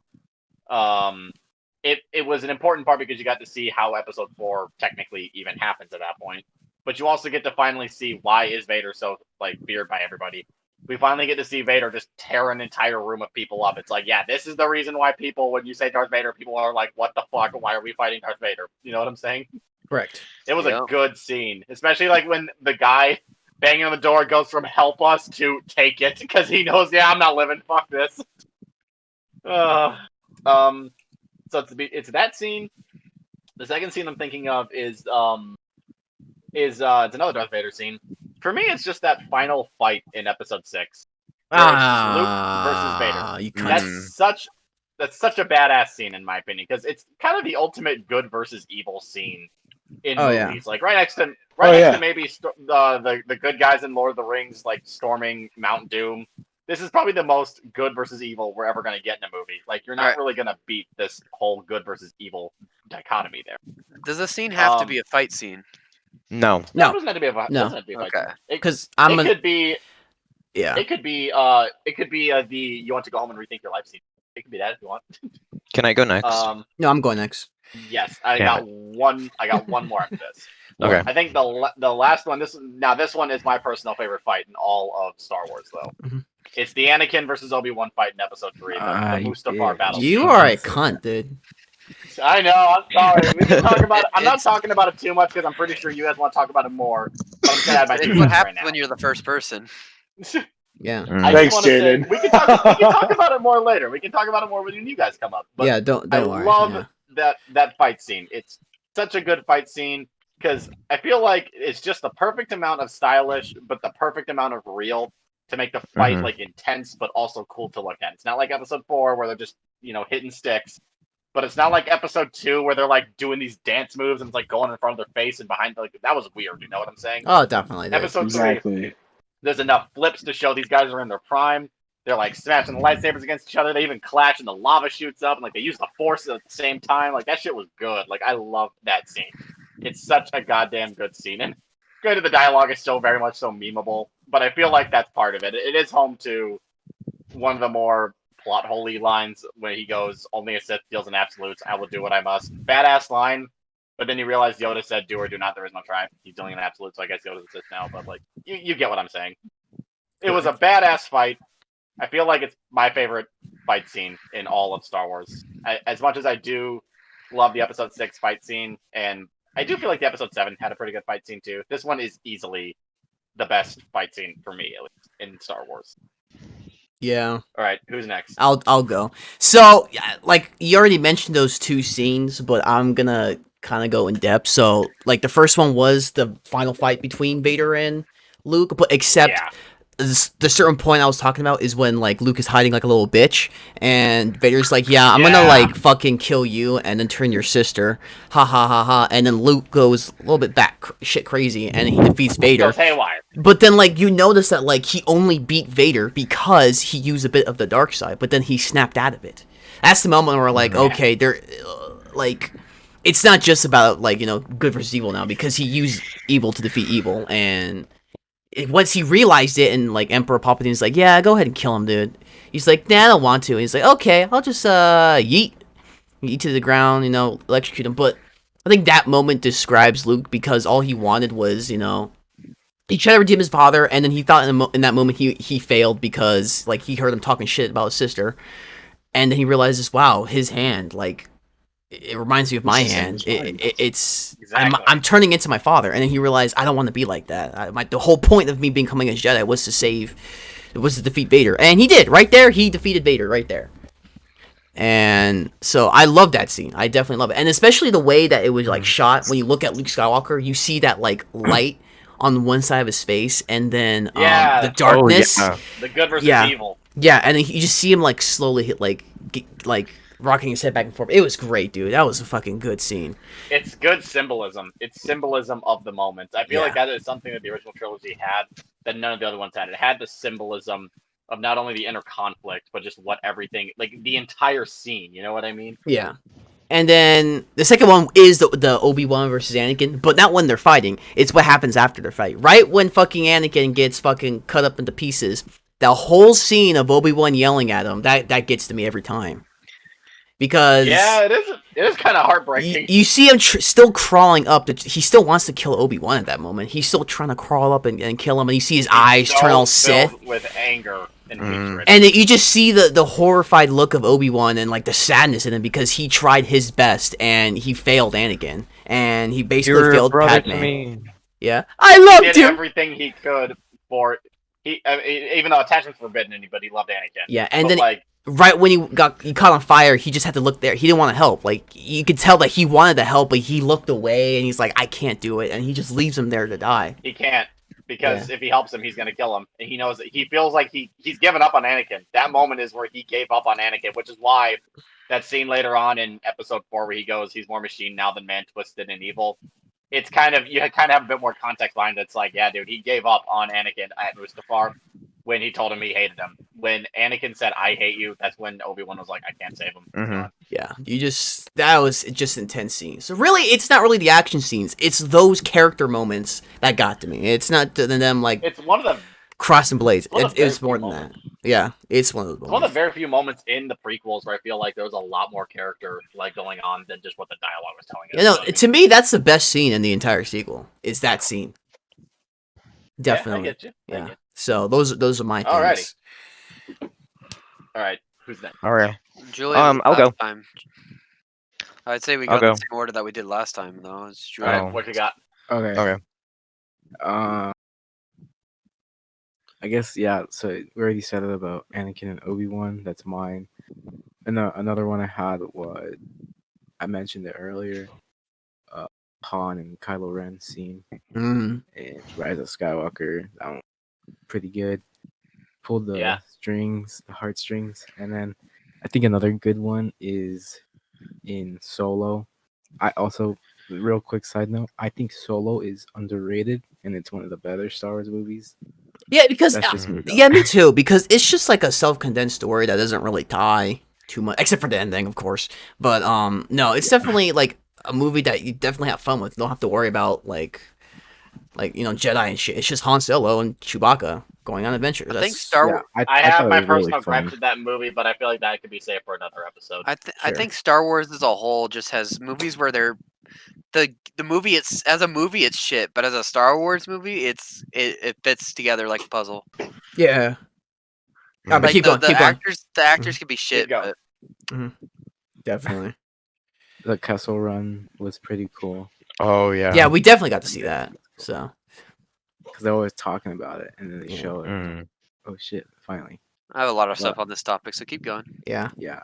Speaker 4: It was an important part because you got to see how Episode 4 technically even happens at that point. But you also get to finally see why is Vader so like feared by everybody. We finally get to see Vader just tear an entire room of people up. It's like, yeah, this is the reason why people, when you say Darth Vader, people are like, what the fuck? Why are we fighting Darth Vader? You know what I'm saying?
Speaker 1: Correct.
Speaker 4: It was
Speaker 3: Yeah.
Speaker 4: a good scene, especially like when the guy banging on the door goes from "help us" to "take it" because he knows, yeah, I'm not living. Fuck this. So it's that scene. The second scene I'm thinking of is it's another Darth Vader scene. For me, it's just that final fight in Episode 6, where it's just Luke versus Vader.
Speaker 1: You cunt.
Speaker 4: That's such a badass scene in my opinion because it's kind of the ultimate good versus evil scene in movies. Like right next to maybe the good guys in Lord of the Rings, like storming Mount Doom. This is probably the most good versus evil we're ever going to get in a movie. Like, you're not really going to beat this whole good versus evil dichotomy there.
Speaker 3: Does the scene have to be a fight scene?
Speaker 2: No.
Speaker 4: It doesn't have to be a fight.
Speaker 1: No.
Speaker 4: Doesn't have to be a fight
Speaker 3: Okay.
Speaker 4: scene.
Speaker 1: Because
Speaker 4: It could be.
Speaker 1: Yeah.
Speaker 4: It could be. The you want to go home and rethink your life scene. It could be that if you want.
Speaker 2: Can I go next?
Speaker 1: No, I'm going next.
Speaker 4: Yes, I
Speaker 2: Damn
Speaker 4: got one. I got one more after this.
Speaker 2: Okay.
Speaker 4: I think the last one. This one is my personal favorite fight in all of Star Wars, though.
Speaker 1: Mhm.
Speaker 4: It's the Anakin versus Obi-Wan fight in Episode 3, the Mustafar battle.
Speaker 1: You are a cunt, dude.
Speaker 4: I know. I'm sorry. We can talk about it. I'm not talking about it too much because I'm pretty sure you guys want to talk about it more. But I'm just gonna add my 2
Speaker 3: It's what
Speaker 4: cents right
Speaker 3: happens
Speaker 4: now.
Speaker 3: when you're the first person.
Speaker 1: Yeah.
Speaker 4: I just
Speaker 5: Thanks,
Speaker 4: wanna say,
Speaker 5: Jaden.
Speaker 4: we can talk about it more later. We can talk about it more when you guys come up. But
Speaker 1: Yeah, don't
Speaker 4: I
Speaker 1: worry.
Speaker 4: love
Speaker 1: yeah.
Speaker 4: that fight scene. It's such a good fight scene because I feel like it's just the perfect amount of stylish, but the perfect amount of real to make the fight like intense, but also cool to look at. It's not like Episode 4 where they're just hitting sticks, but it's not like Episode 2 where they're like doing these dance moves and it's like going in front of their face and behind. Like that was weird. You know what I'm saying?
Speaker 1: Oh, definitely. Dude.
Speaker 4: Episode 3.
Speaker 5: Exactly.
Speaker 4: There's enough flips to show these guys are in their prime. They're like smashing the lightsabers against each other. They even clash and the lava shoots up and like they use the force at the same time. Like that shit was good. Like I love that scene. It's such a goddamn good scene. And granted, the dialogue is still very much so memeable, but I feel like that's part of it. It is home to one of the more plot holy lines when he goes, "Only a Sith deals in absolutes. I will do what I must." Badass line. But then you realize Yoda said, "Do or do not. There is no try." He's dealing in absolutes, so I guess Yoda's a Sith now. But like, you get what I'm saying. It was a badass fight. I feel like it's my favorite fight scene in all of Star Wars. As much as I do love the Episode 6 fight scene, and I do feel like the Episode 7 had a pretty good fight scene too. This one is easily the best fight scene for me, at least, in Star Wars.
Speaker 1: Yeah.
Speaker 4: All right, who's next?
Speaker 1: I'll go. So, like you already mentioned those 2 scenes, but I'm gonna kind of go in depth. So, like the first one was the final fight between Vader and Luke, but except the certain point I was talking about is when like Luke is hiding like a little bitch, and Vader's like, "Yeah, I'm gonna like fucking kill you and then turn your sister." Ha ha ha ha. And then Luke goes a little bit shit crazy, and he defeats Vader.
Speaker 4: Goes haywire.
Speaker 1: But then like you notice that like he only beat Vader because he used a bit of the dark side, but then he snapped out of it. That's the moment where like, okay, they're like, it's not just about like good versus evil now because he used evil to defeat evil, and once he realized it, and like Emperor Palpatine's like, "Yeah, go ahead and kill him, dude." He's like, "Nah, I don't want to." And he's like, "Okay, I'll just yeet to the ground, electrocute him." But I think that moment describes Luke because all he wanted was, he tried to redeem his father, and then he thought in that moment he failed because like he heard him talking shit about his sister, and then he realizes, wow, his hand, like, it reminds me of my hand. It's
Speaker 4: Exactly.
Speaker 1: I'm turning into my father, and then he realized I don't want to be like that. The whole point of me becoming a Jedi was to defeat Vader, and he did. Right there, he defeated Vader. Right there. And so I love that scene. I definitely love it, and especially the way that it was like shot. When you look at Luke Skywalker, you see that like light on one side of his face, and then the darkness.
Speaker 4: The good versus evil.
Speaker 1: Yeah, and then you just see him like slowly hit like rocking his head back and forth. It was great, dude. That was a fucking good scene.
Speaker 4: It's good symbolism. It's symbolism of the moment. I feel like that is something that the original trilogy had that none of the other ones had. It had the symbolism of not only the inner conflict, but just what everything, like the entire scene. You know what I mean?
Speaker 1: Yeah. And then the second one is the Obi-Wan versus Anakin, but not when they're fighting. It's what happens after their fight. Right when fucking Anakin gets fucking cut up into pieces, the whole scene of Obi-Wan yelling at him, that gets to me every time. Because
Speaker 4: it is kind of heartbreaking.
Speaker 1: You see him still crawling up. He still wants to kill Obi-Wan at that moment. He's still trying to crawl up and kill him, and you see his eyes turn all Sith
Speaker 4: with anger and hatred.
Speaker 1: And you just see the horrified look of Obi-Wan and like the sadness in him because he tried his best and he failed Anakin. and he basically
Speaker 2: You're a
Speaker 1: failed
Speaker 2: brother
Speaker 1: Padme.
Speaker 2: to me.
Speaker 1: Yeah, I
Speaker 4: He
Speaker 1: loved
Speaker 4: did
Speaker 1: him.
Speaker 4: everything he could for even though attachment's forbidden, anybody loved Anakin.
Speaker 1: Yeah, and
Speaker 4: But,
Speaker 1: then
Speaker 4: like,
Speaker 1: right when he caught on fire, he just had to look there. He didn't want to help. Like you could tell that he wanted to help, but he looked away, and he's like, I can't do it, and he just leaves him there to die.
Speaker 4: he can't because if he helps him, he's gonna kill him, and he knows that he feels like he's given up on Anakin. That moment is where he gave up on Anakin, which is why that scene later on in Episode 4 where he goes, "He's more machine now than man, twisted and evil." It's kind of you kind of have a bit more context behind it. It's like, yeah, dude, he gave up on Anakin at Mustafar when he told him he hated him. When Anakin said, "I hate you," that's when Obi-Wan was like, "I can't save him."
Speaker 2: Mhm.
Speaker 1: Yeah, that was just intense scenes. So really, it's not really the action scenes; it's those character moments that got to me. It's not them like
Speaker 4: It's one of the
Speaker 1: crossing blades.
Speaker 4: one of the
Speaker 1: It was
Speaker 4: very
Speaker 1: more
Speaker 4: few
Speaker 1: than
Speaker 4: moments.
Speaker 1: that. Yeah, it's one of those
Speaker 4: It's one of
Speaker 1: moments.
Speaker 4: the very few moments in the prequels where I feel like there was a lot more character like going on than just what the dialogue was telling us.
Speaker 1: You know,
Speaker 4: what I mean?
Speaker 1: to me, that's the best scene in the entire sequel. Is that scene? Definitely.
Speaker 4: Yeah, I get you. I
Speaker 1: Yeah.
Speaker 4: get
Speaker 1: So those are my
Speaker 4: Alrighty.
Speaker 1: things.
Speaker 4: you. All right, who's next?
Speaker 2: All right.
Speaker 3: Julian,
Speaker 2: I'll go.
Speaker 3: Time. I'd say we
Speaker 2: I'll
Speaker 3: go in
Speaker 2: go.
Speaker 3: the same order that we did last time, though. It's
Speaker 4: All right,
Speaker 3: Julian.
Speaker 2: Oh.
Speaker 4: what you got?
Speaker 6: Okay.
Speaker 2: Okay.
Speaker 6: I guess yeah. So we already said it about Anakin and Obi-Wan. That's mine. And another one I had was I mentioned it earlier. Han and Kylo Ren scene
Speaker 1: Mm.
Speaker 6: in Rise of Skywalker. That one pretty good. Pulled the
Speaker 4: Yeah.
Speaker 6: strings, the heartstrings, and then I think another good one is in Solo. I also, real quick side note, I think Solo is underrated, and it's one of the better Star Wars movies.
Speaker 1: Yeah, because
Speaker 6: That's just me. Though.
Speaker 1: yeah, me too. Because it's just like a self-condensed story that doesn't really tie too much, except for the ending, of course. But no, it's definitely like a movie that you definitely have fun with. You don't have to worry about like Jedi and shit. It's just Han Solo and Chewbacca going on adventures.
Speaker 3: I think
Speaker 1: That's-
Speaker 3: Star
Speaker 6: Yeah,
Speaker 3: Wars.
Speaker 4: I
Speaker 6: thought
Speaker 4: have
Speaker 6: it
Speaker 4: my
Speaker 6: was really
Speaker 4: personal
Speaker 6: fun.
Speaker 4: gripes with that movie, but I feel like that could be saved for another episode.
Speaker 3: I
Speaker 6: Sure.
Speaker 3: think Star Wars as a whole just has movies where they're the movie. It's as a movie, it's shit, but as a Star Wars movie, it fits together like a puzzle.
Speaker 1: yeah. But
Speaker 3: Like
Speaker 1: keep going.
Speaker 3: the
Speaker 1: Keep going.
Speaker 3: actors can be shit,
Speaker 4: going.
Speaker 3: but
Speaker 1: Definitely.
Speaker 6: The Kessel Run was pretty cool
Speaker 2: Oh yeah.
Speaker 1: Yeah, we definitely got to see that. So
Speaker 6: because they're always talking about it, and then they
Speaker 1: Yeah.
Speaker 6: show it.
Speaker 2: Mm.
Speaker 6: Oh shit! Finally,
Speaker 3: I have a lot of stuff on this topic, so keep going.
Speaker 1: yeah.
Speaker 6: yeah.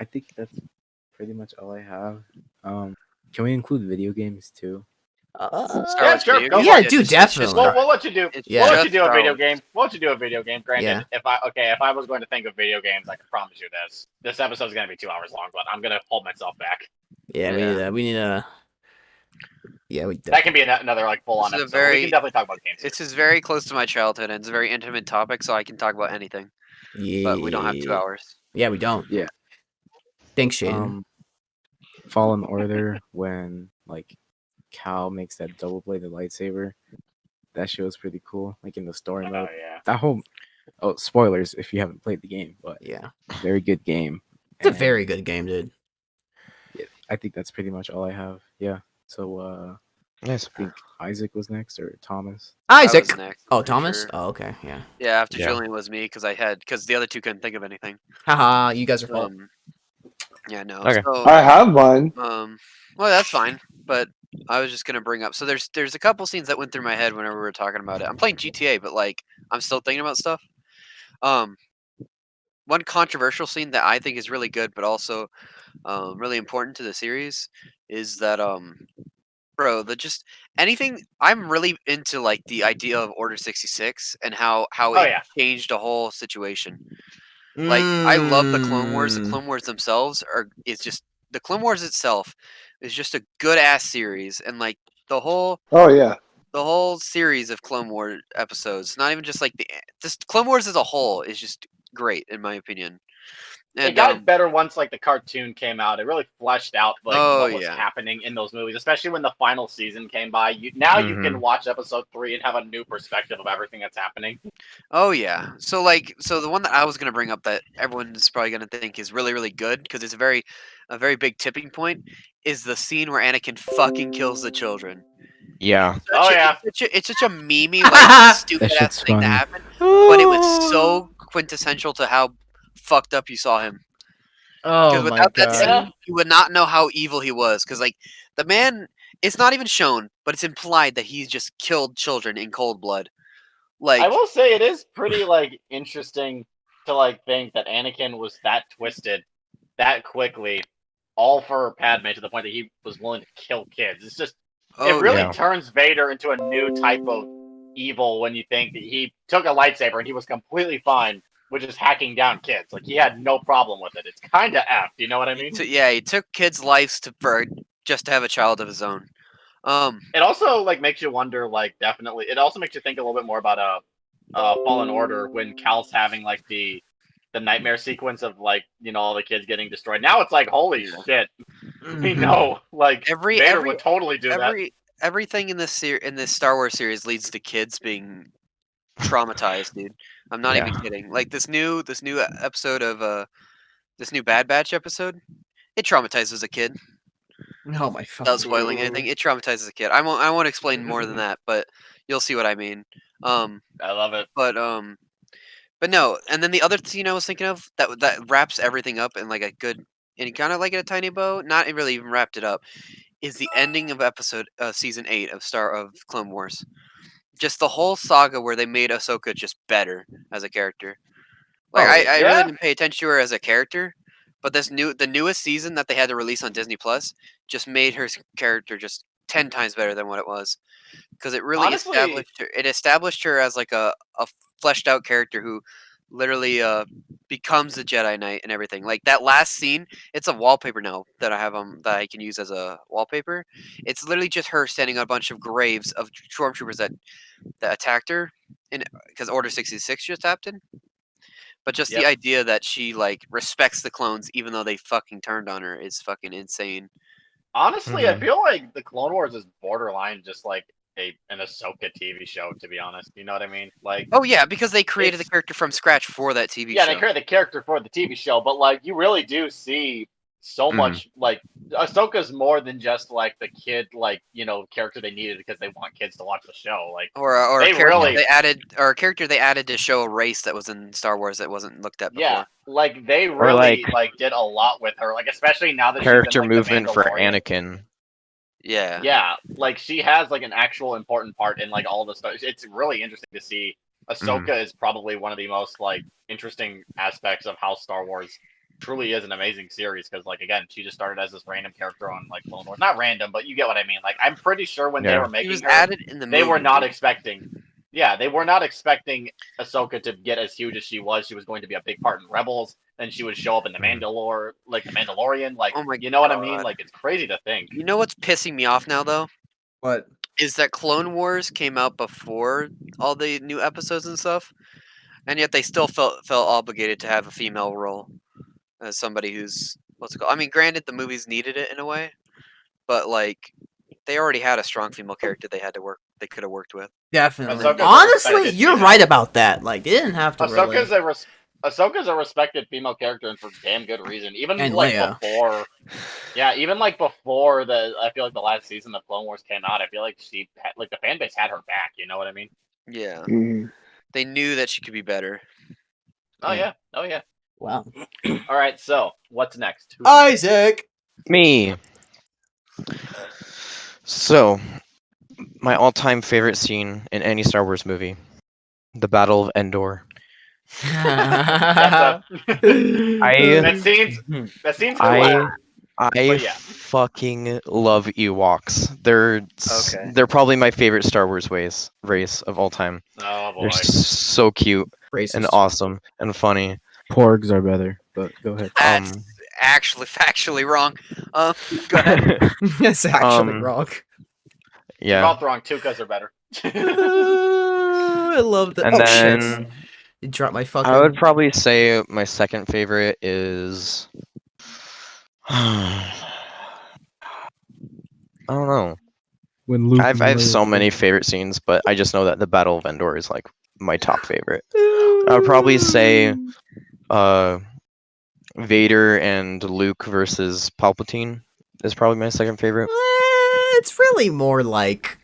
Speaker 6: I think that's pretty much all I have. Can we include video games too?
Speaker 3: Star
Speaker 4: Yeah,
Speaker 3: Wars
Speaker 4: sure,
Speaker 3: video
Speaker 4: go
Speaker 3: games?
Speaker 1: Yeah,
Speaker 4: for it.
Speaker 1: dude,
Speaker 3: It's just
Speaker 1: definitely.
Speaker 4: Well, we'll let you do.
Speaker 3: It's
Speaker 4: We'll let
Speaker 3: just
Speaker 4: you do a
Speaker 3: Star
Speaker 4: video
Speaker 3: Wars.
Speaker 4: game. We'll let you do a video game. Granted,
Speaker 1: Yeah.
Speaker 4: if I was going to think of video games, I can promise you this. This episode's gonna be 2 hours long, but I'm gonna hold myself back.
Speaker 1: Yeah,
Speaker 3: Yeah.
Speaker 1: we need a. Yeah, we.
Speaker 4: That can be another like full on
Speaker 3: This is a
Speaker 4: episode. We
Speaker 3: very-
Speaker 4: can definitely talk about games.
Speaker 3: It's just very close to my childhood, and it's a very intimate topic, so I can talk about anything.
Speaker 1: Yeah.
Speaker 3: But we don't have 2 hours.
Speaker 1: Yeah, we don't.
Speaker 6: Yeah.
Speaker 1: Thanks, Shaden.
Speaker 6: Fallen Order when like Cal makes that double-bladed lightsaber. That shit was pretty cool. Like in the story
Speaker 4: Oh
Speaker 6: mode.
Speaker 4: yeah.
Speaker 6: That whole spoilers if you haven't played the game, but
Speaker 1: Yeah,
Speaker 6: very good game.
Speaker 1: it's a
Speaker 6: And
Speaker 1: very good game, dude.
Speaker 6: I think that's pretty much all I have. Yeah. So
Speaker 2: Nice.
Speaker 6: I think Isaac was next or Thomas.
Speaker 3: I
Speaker 1: Isaac.
Speaker 3: was next,
Speaker 1: Oh,
Speaker 3: I'm pretty
Speaker 1: Thomas.
Speaker 3: sure.
Speaker 1: Oh, okay. Yeah.
Speaker 3: Yeah, after
Speaker 2: Yeah.
Speaker 3: Julian was me because the other two couldn't think of anything.
Speaker 1: Haha, you guys are full.
Speaker 3: Yeah, no.
Speaker 2: Okay.
Speaker 3: So,
Speaker 5: I have one.
Speaker 3: well, that's fine. But I was just gonna bring up. So there's a couple scenes that went through my head whenever we were talking about it. I'm playing GTA, but like I'm still thinking about stuff. One controversial scene that I think is really good, but also really important to the series, is that bro, just anything. I'm really into like the idea of Order 66 and how
Speaker 4: Oh,
Speaker 3: it
Speaker 4: yeah.
Speaker 3: changed a whole situation. Like I love the Clone Wars. The
Speaker 1: Mm.
Speaker 3: Clone Wars themselves the Clone Wars itself is just a good ass series, and like the whole
Speaker 5: Oh yeah.
Speaker 3: series of Clone War episodes, not even just like just Clone Wars as a whole is just great in my opinion. And
Speaker 4: It got better once like the cartoon came out. It really fleshed out like
Speaker 3: Oh,
Speaker 4: what was
Speaker 3: yeah.
Speaker 4: happening in those movies, especially when the final season came by. You can watch episode 3 and have a new perspective of everything that's happening.
Speaker 3: oh yeah, so the one that I was gonna bring up that everyone's probably gonna think is really really good because it's a very big tipping point is the scene where Anakin fucking kills the children.
Speaker 2: Yeah.
Speaker 4: Oh, yeah.
Speaker 3: It's such a memey like stupid
Speaker 6: That
Speaker 3: ass
Speaker 6: shit's
Speaker 3: thing to
Speaker 6: funny.
Speaker 3: happen, but it was so quintessential to how fucked up you saw him.
Speaker 1: Oh
Speaker 3: Because
Speaker 1: my
Speaker 3: without that
Speaker 1: god.
Speaker 3: scene, you would not know how evil he was. Because like the man, it's not even shown, but it's implied that he's just killed children in cold blood.
Speaker 4: I
Speaker 3: Like,
Speaker 4: will say it is pretty like interesting to like think that Anakin was that twisted that quickly, all for Padme to the point that he was willing to kill kids. It's just it
Speaker 3: oh
Speaker 4: really
Speaker 2: yeah.
Speaker 4: turns Vader into a new type of evil when you think that he took a lightsaber and he was completely fine with just hacking down kids. Like he had no problem with it. It's kind of effed. You know what I mean?
Speaker 3: he took kids' lives for just to have a child of his own.
Speaker 4: It also like makes you wonder. Like definitely, it also makes you think a little bit more about Fallen Order when Cal's having like the nightmare sequence of like all the kids getting destroyed. Now it's like holy shit, we know like Vader would totally do that.
Speaker 3: Everything in this Star Wars series leads to kids being traumatized, dude. I'm not even
Speaker 2: Yeah.
Speaker 3: kidding. Like this new episode of this new Bad Batch episode, it traumatizes a kid.
Speaker 1: Oh my fucking
Speaker 3: Without spoiling anything, it traumatizes a kid. I won't explain more than that, but you'll see what I mean. Um,
Speaker 4: I love it.
Speaker 3: but no. And then the other scene I was thinking of that wraps everything up in like a good and kind of like in a tiny bow, not really even wrapped it up, is the ending of season 8 of Clone Wars. Just the whole saga where they made Ahsoka just better as a character. Like
Speaker 1: Oh,
Speaker 3: I really
Speaker 4: yeah.
Speaker 3: didn't pay attention to her as a character, but the newest season that they had to release on Disney Plus just made her character just 10 times better than what it was, because it really
Speaker 4: Honestly,
Speaker 3: established her as like a fleshed out character who literally becomes the Jedi Knight and everything. Like that last scene, it's a wallpaper now that I have that I can use as a wallpaper. It's literally just her standing on a bunch of graves of stormtroopers that attacked her, because Order 66 just happened. But just the
Speaker 4: yep.
Speaker 3: idea that she like respects the clones even though they fucking turned on her is fucking insane.
Speaker 4: Honestly, I
Speaker 2: Mhm.
Speaker 4: feel like the Clone Wars is borderline just like an Ahsoka TV show. To be honest, you know what I mean? Like,
Speaker 3: Oh yeah, because they created the
Speaker 4: it's
Speaker 3: character from scratch for that TV
Speaker 4: yeah,
Speaker 3: show.
Speaker 4: they created the character for the TV show, but like you really do see so
Speaker 2: Mhm.
Speaker 4: much like Ahsoka's more than just like the kid like character they needed because they want kids to watch the show. Like
Speaker 3: Or a
Speaker 4: they
Speaker 3: character
Speaker 4: really
Speaker 3: they added, or a character they added to show a race that was in Star Wars that wasn't looked at
Speaker 4: yeah,
Speaker 3: before.
Speaker 4: like they
Speaker 2: Or like
Speaker 4: really did a lot with her. Like especially now that she's in
Speaker 2: character
Speaker 4: like the
Speaker 2: movement for
Speaker 4: Mandalorian.
Speaker 2: Anakin.
Speaker 3: Yeah.
Speaker 4: Yeah, like she has like an actual important part in like all the stuff. It's really interesting to see. Ahsoka is probably one of the most like interesting aspects of how Star Wars truly is an amazing series because like again, she just started as this random character on like Clone Wars. Not random, but you get what I mean. Like I'm pretty sure when they
Speaker 2: Yeah.
Speaker 4: were
Speaker 3: He
Speaker 4: making
Speaker 3: was
Speaker 4: her,
Speaker 3: added in the
Speaker 4: they were
Speaker 3: movie,
Speaker 4: not
Speaker 3: dude.
Speaker 4: expecting. Yeah, they were not expecting Ahsoka to get as huge as she was. She was going to be a big part in Rebels, then she would show up in the
Speaker 2: Mhm.
Speaker 4: Mandalorian. Like
Speaker 3: Oh my
Speaker 4: you know what I mean?
Speaker 3: god.
Speaker 4: Like it's crazy to think.
Speaker 3: You know what's pissing me off now though?
Speaker 1: What?
Speaker 3: Is that Clone Wars came out before all the new episodes and stuff, and yet they still felt obligated to have a female role as somebody who's what's it called? I mean, granted, the movies needed it in a way, but like they already had a strong female character they could have worked with.
Speaker 1: Definitely.
Speaker 3: And
Speaker 4: Ahsoka's a
Speaker 1: Honestly,
Speaker 4: respected
Speaker 1: you're
Speaker 4: female.
Speaker 1: right about that. Like they didn't have to really.
Speaker 4: Ahsoka's a respected female character, and for damn good reason. Even
Speaker 1: And
Speaker 4: like
Speaker 1: Leia.
Speaker 4: before, yeah, even like before I feel like the last season of Clone Wars came out. I feel like like the fan base had her back. You know what I mean?
Speaker 3: Yeah,
Speaker 5: Mhm.
Speaker 3: they knew that she could be better.
Speaker 4: Oh
Speaker 1: Yeah.
Speaker 4: yeah, oh yeah.
Speaker 1: Wow.
Speaker 4: All right, so what's next?
Speaker 1: Isaac.
Speaker 2: Me. So, my all-time favorite scene in any Star Wars movie, the Battle of Endor.
Speaker 4: That's
Speaker 2: I
Speaker 4: that scene's
Speaker 2: I
Speaker 4: cool.
Speaker 2: I
Speaker 4: But yeah.
Speaker 2: fucking love Ewoks.
Speaker 3: Okay.
Speaker 2: They're probably my favorite Star Wars race of all time.
Speaker 4: Oh
Speaker 2: They're
Speaker 4: boy.
Speaker 2: so cute and
Speaker 1: Racist.
Speaker 2: awesome and funny.
Speaker 6: Porgs are better, but go ahead.
Speaker 3: That's actually factually wrong. Go ahead.
Speaker 1: That's actually
Speaker 2: Um,
Speaker 1: wrong.
Speaker 4: You're
Speaker 2: yeah.
Speaker 4: both wrong. Tukas are better.
Speaker 1: I love that.
Speaker 2: And
Speaker 1: Oh shit!
Speaker 2: then
Speaker 1: You dropped my
Speaker 2: I
Speaker 1: fucking.
Speaker 2: would probably say my second favorite is I don't know.
Speaker 6: When Luke
Speaker 2: I
Speaker 6: and
Speaker 2: have
Speaker 6: Leia
Speaker 2: so many
Speaker 6: fight.
Speaker 2: favorite scenes, but I just know that the Battle of Endor is like my top favorite. I would probably say uh Vader and Luke versus Palpatine is probably my second favorite.
Speaker 1: It's really more like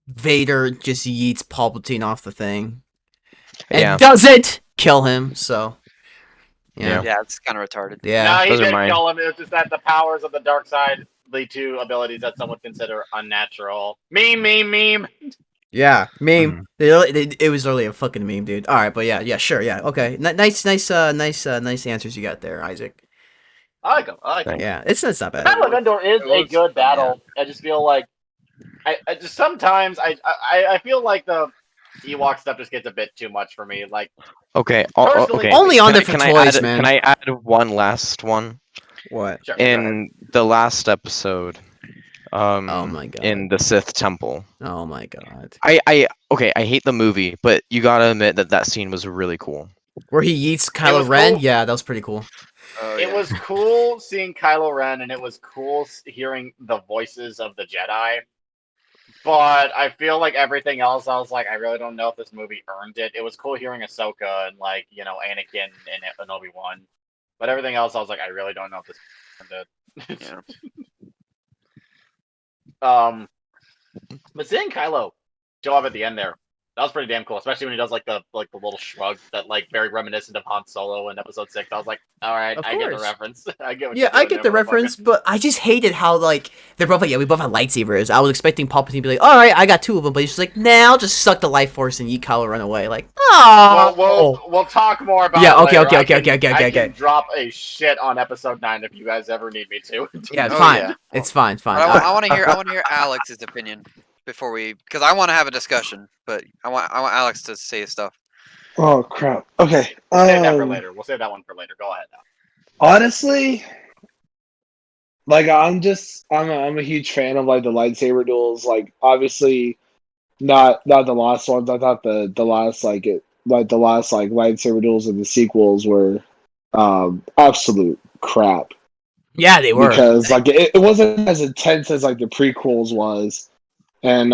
Speaker 1: Vader just yeets Palpatine off the thing and
Speaker 2: Yeah.
Speaker 1: doesn't kill him. So Yeah.
Speaker 3: Yeah, it's kind of retarded.
Speaker 1: Yeah.
Speaker 4: No, he
Speaker 2: Those are
Speaker 4: did
Speaker 2: mine.
Speaker 4: kill him. It was just that the powers of the dark side lead to abilities that some would consider unnatural. Meme.
Speaker 1: Yeah, meme.
Speaker 6: Mhm.
Speaker 1: It was really a fucking meme, dude. All right, but yeah, sure, yeah, okay. Nice answers you got there, Isaac.
Speaker 4: I like him.
Speaker 2: Thanks.
Speaker 1: Yeah, it's not
Speaker 4: The
Speaker 1: bad.
Speaker 4: Battle of Endor is
Speaker 3: It
Speaker 4: a
Speaker 3: was
Speaker 4: good
Speaker 3: fun, yeah.
Speaker 4: battle. I just feel like I just sometimes I feel like the Ewok stuff just gets a bit too much for me. Like
Speaker 2: Okay.
Speaker 4: Personally-
Speaker 2: Okay.
Speaker 1: Only on
Speaker 2: Can I-
Speaker 1: different
Speaker 2: can I
Speaker 1: toys,
Speaker 2: add-
Speaker 1: man.
Speaker 2: Can I add one last one?
Speaker 1: What?
Speaker 4: sure, go ahead.
Speaker 2: In the last episode,
Speaker 1: Oh my god.
Speaker 2: in the Sith Temple.
Speaker 1: Oh my god.
Speaker 2: I hate the movie, but you gotta admit that scene was really cool.
Speaker 1: Where he eats Kylo
Speaker 4: was
Speaker 1: Ren?
Speaker 4: cool.
Speaker 1: Yeah, that was pretty cool.
Speaker 3: Oh,
Speaker 4: It
Speaker 3: yeah.
Speaker 4: was cool seeing Kylo Ren, and it was cool hearing the voices of the Jedi. But I feel like everything else, I was like, I really don't know if this movie earned it. It was cool hearing Ahsoka and like Anakin and Obi-Wan, but everything else, I was like, I really don't know if this earned it.
Speaker 3: Yeah.
Speaker 4: But seeing Kylo show up at the end there, that was pretty damn cool, especially when he does like the little shrug that like very reminiscent of Han Solo in Episode 6. I was like, all right,
Speaker 1: Of
Speaker 4: I get the
Speaker 1: course.
Speaker 4: reference. I get what
Speaker 1: Yeah,
Speaker 4: you're
Speaker 1: I
Speaker 4: doing
Speaker 1: get
Speaker 4: there,
Speaker 1: the
Speaker 4: motherfucker.
Speaker 1: reference, but I just hated how like they're both like, yeah, we both have lightsabers. I was expecting Palpatine to be like, all right, I got two of them, but he's just like, nah, I'll just suck the life force and eat Kylo Ren away. Like,
Speaker 4: Well,
Speaker 1: oh,
Speaker 4: we'll talk more about
Speaker 1: Yeah,
Speaker 4: it
Speaker 1: okay,
Speaker 4: later.
Speaker 1: okay,
Speaker 4: I
Speaker 1: okay.
Speaker 4: can drop a shit on Episode 9 if you guys ever need me to.
Speaker 1: yeah, it's
Speaker 3: Oh,
Speaker 1: fine.
Speaker 3: yeah.
Speaker 1: It's fine,
Speaker 3: But I want to hear Alex's opinion before because I want to have a discussion, but I want Alex to say his stuff.
Speaker 5: Oh crap. Okay.
Speaker 4: We'll save that for later. We'll save that one for later. Go ahead now.
Speaker 5: Honestly, like I'm a huge fan of like the lightsaber duels. Like obviously not the last ones. I thought the last the last lightsaber duels in the sequels were absolute crap.
Speaker 1: Yeah, they were.
Speaker 5: Because like it wasn't as intense as like the prequels was. And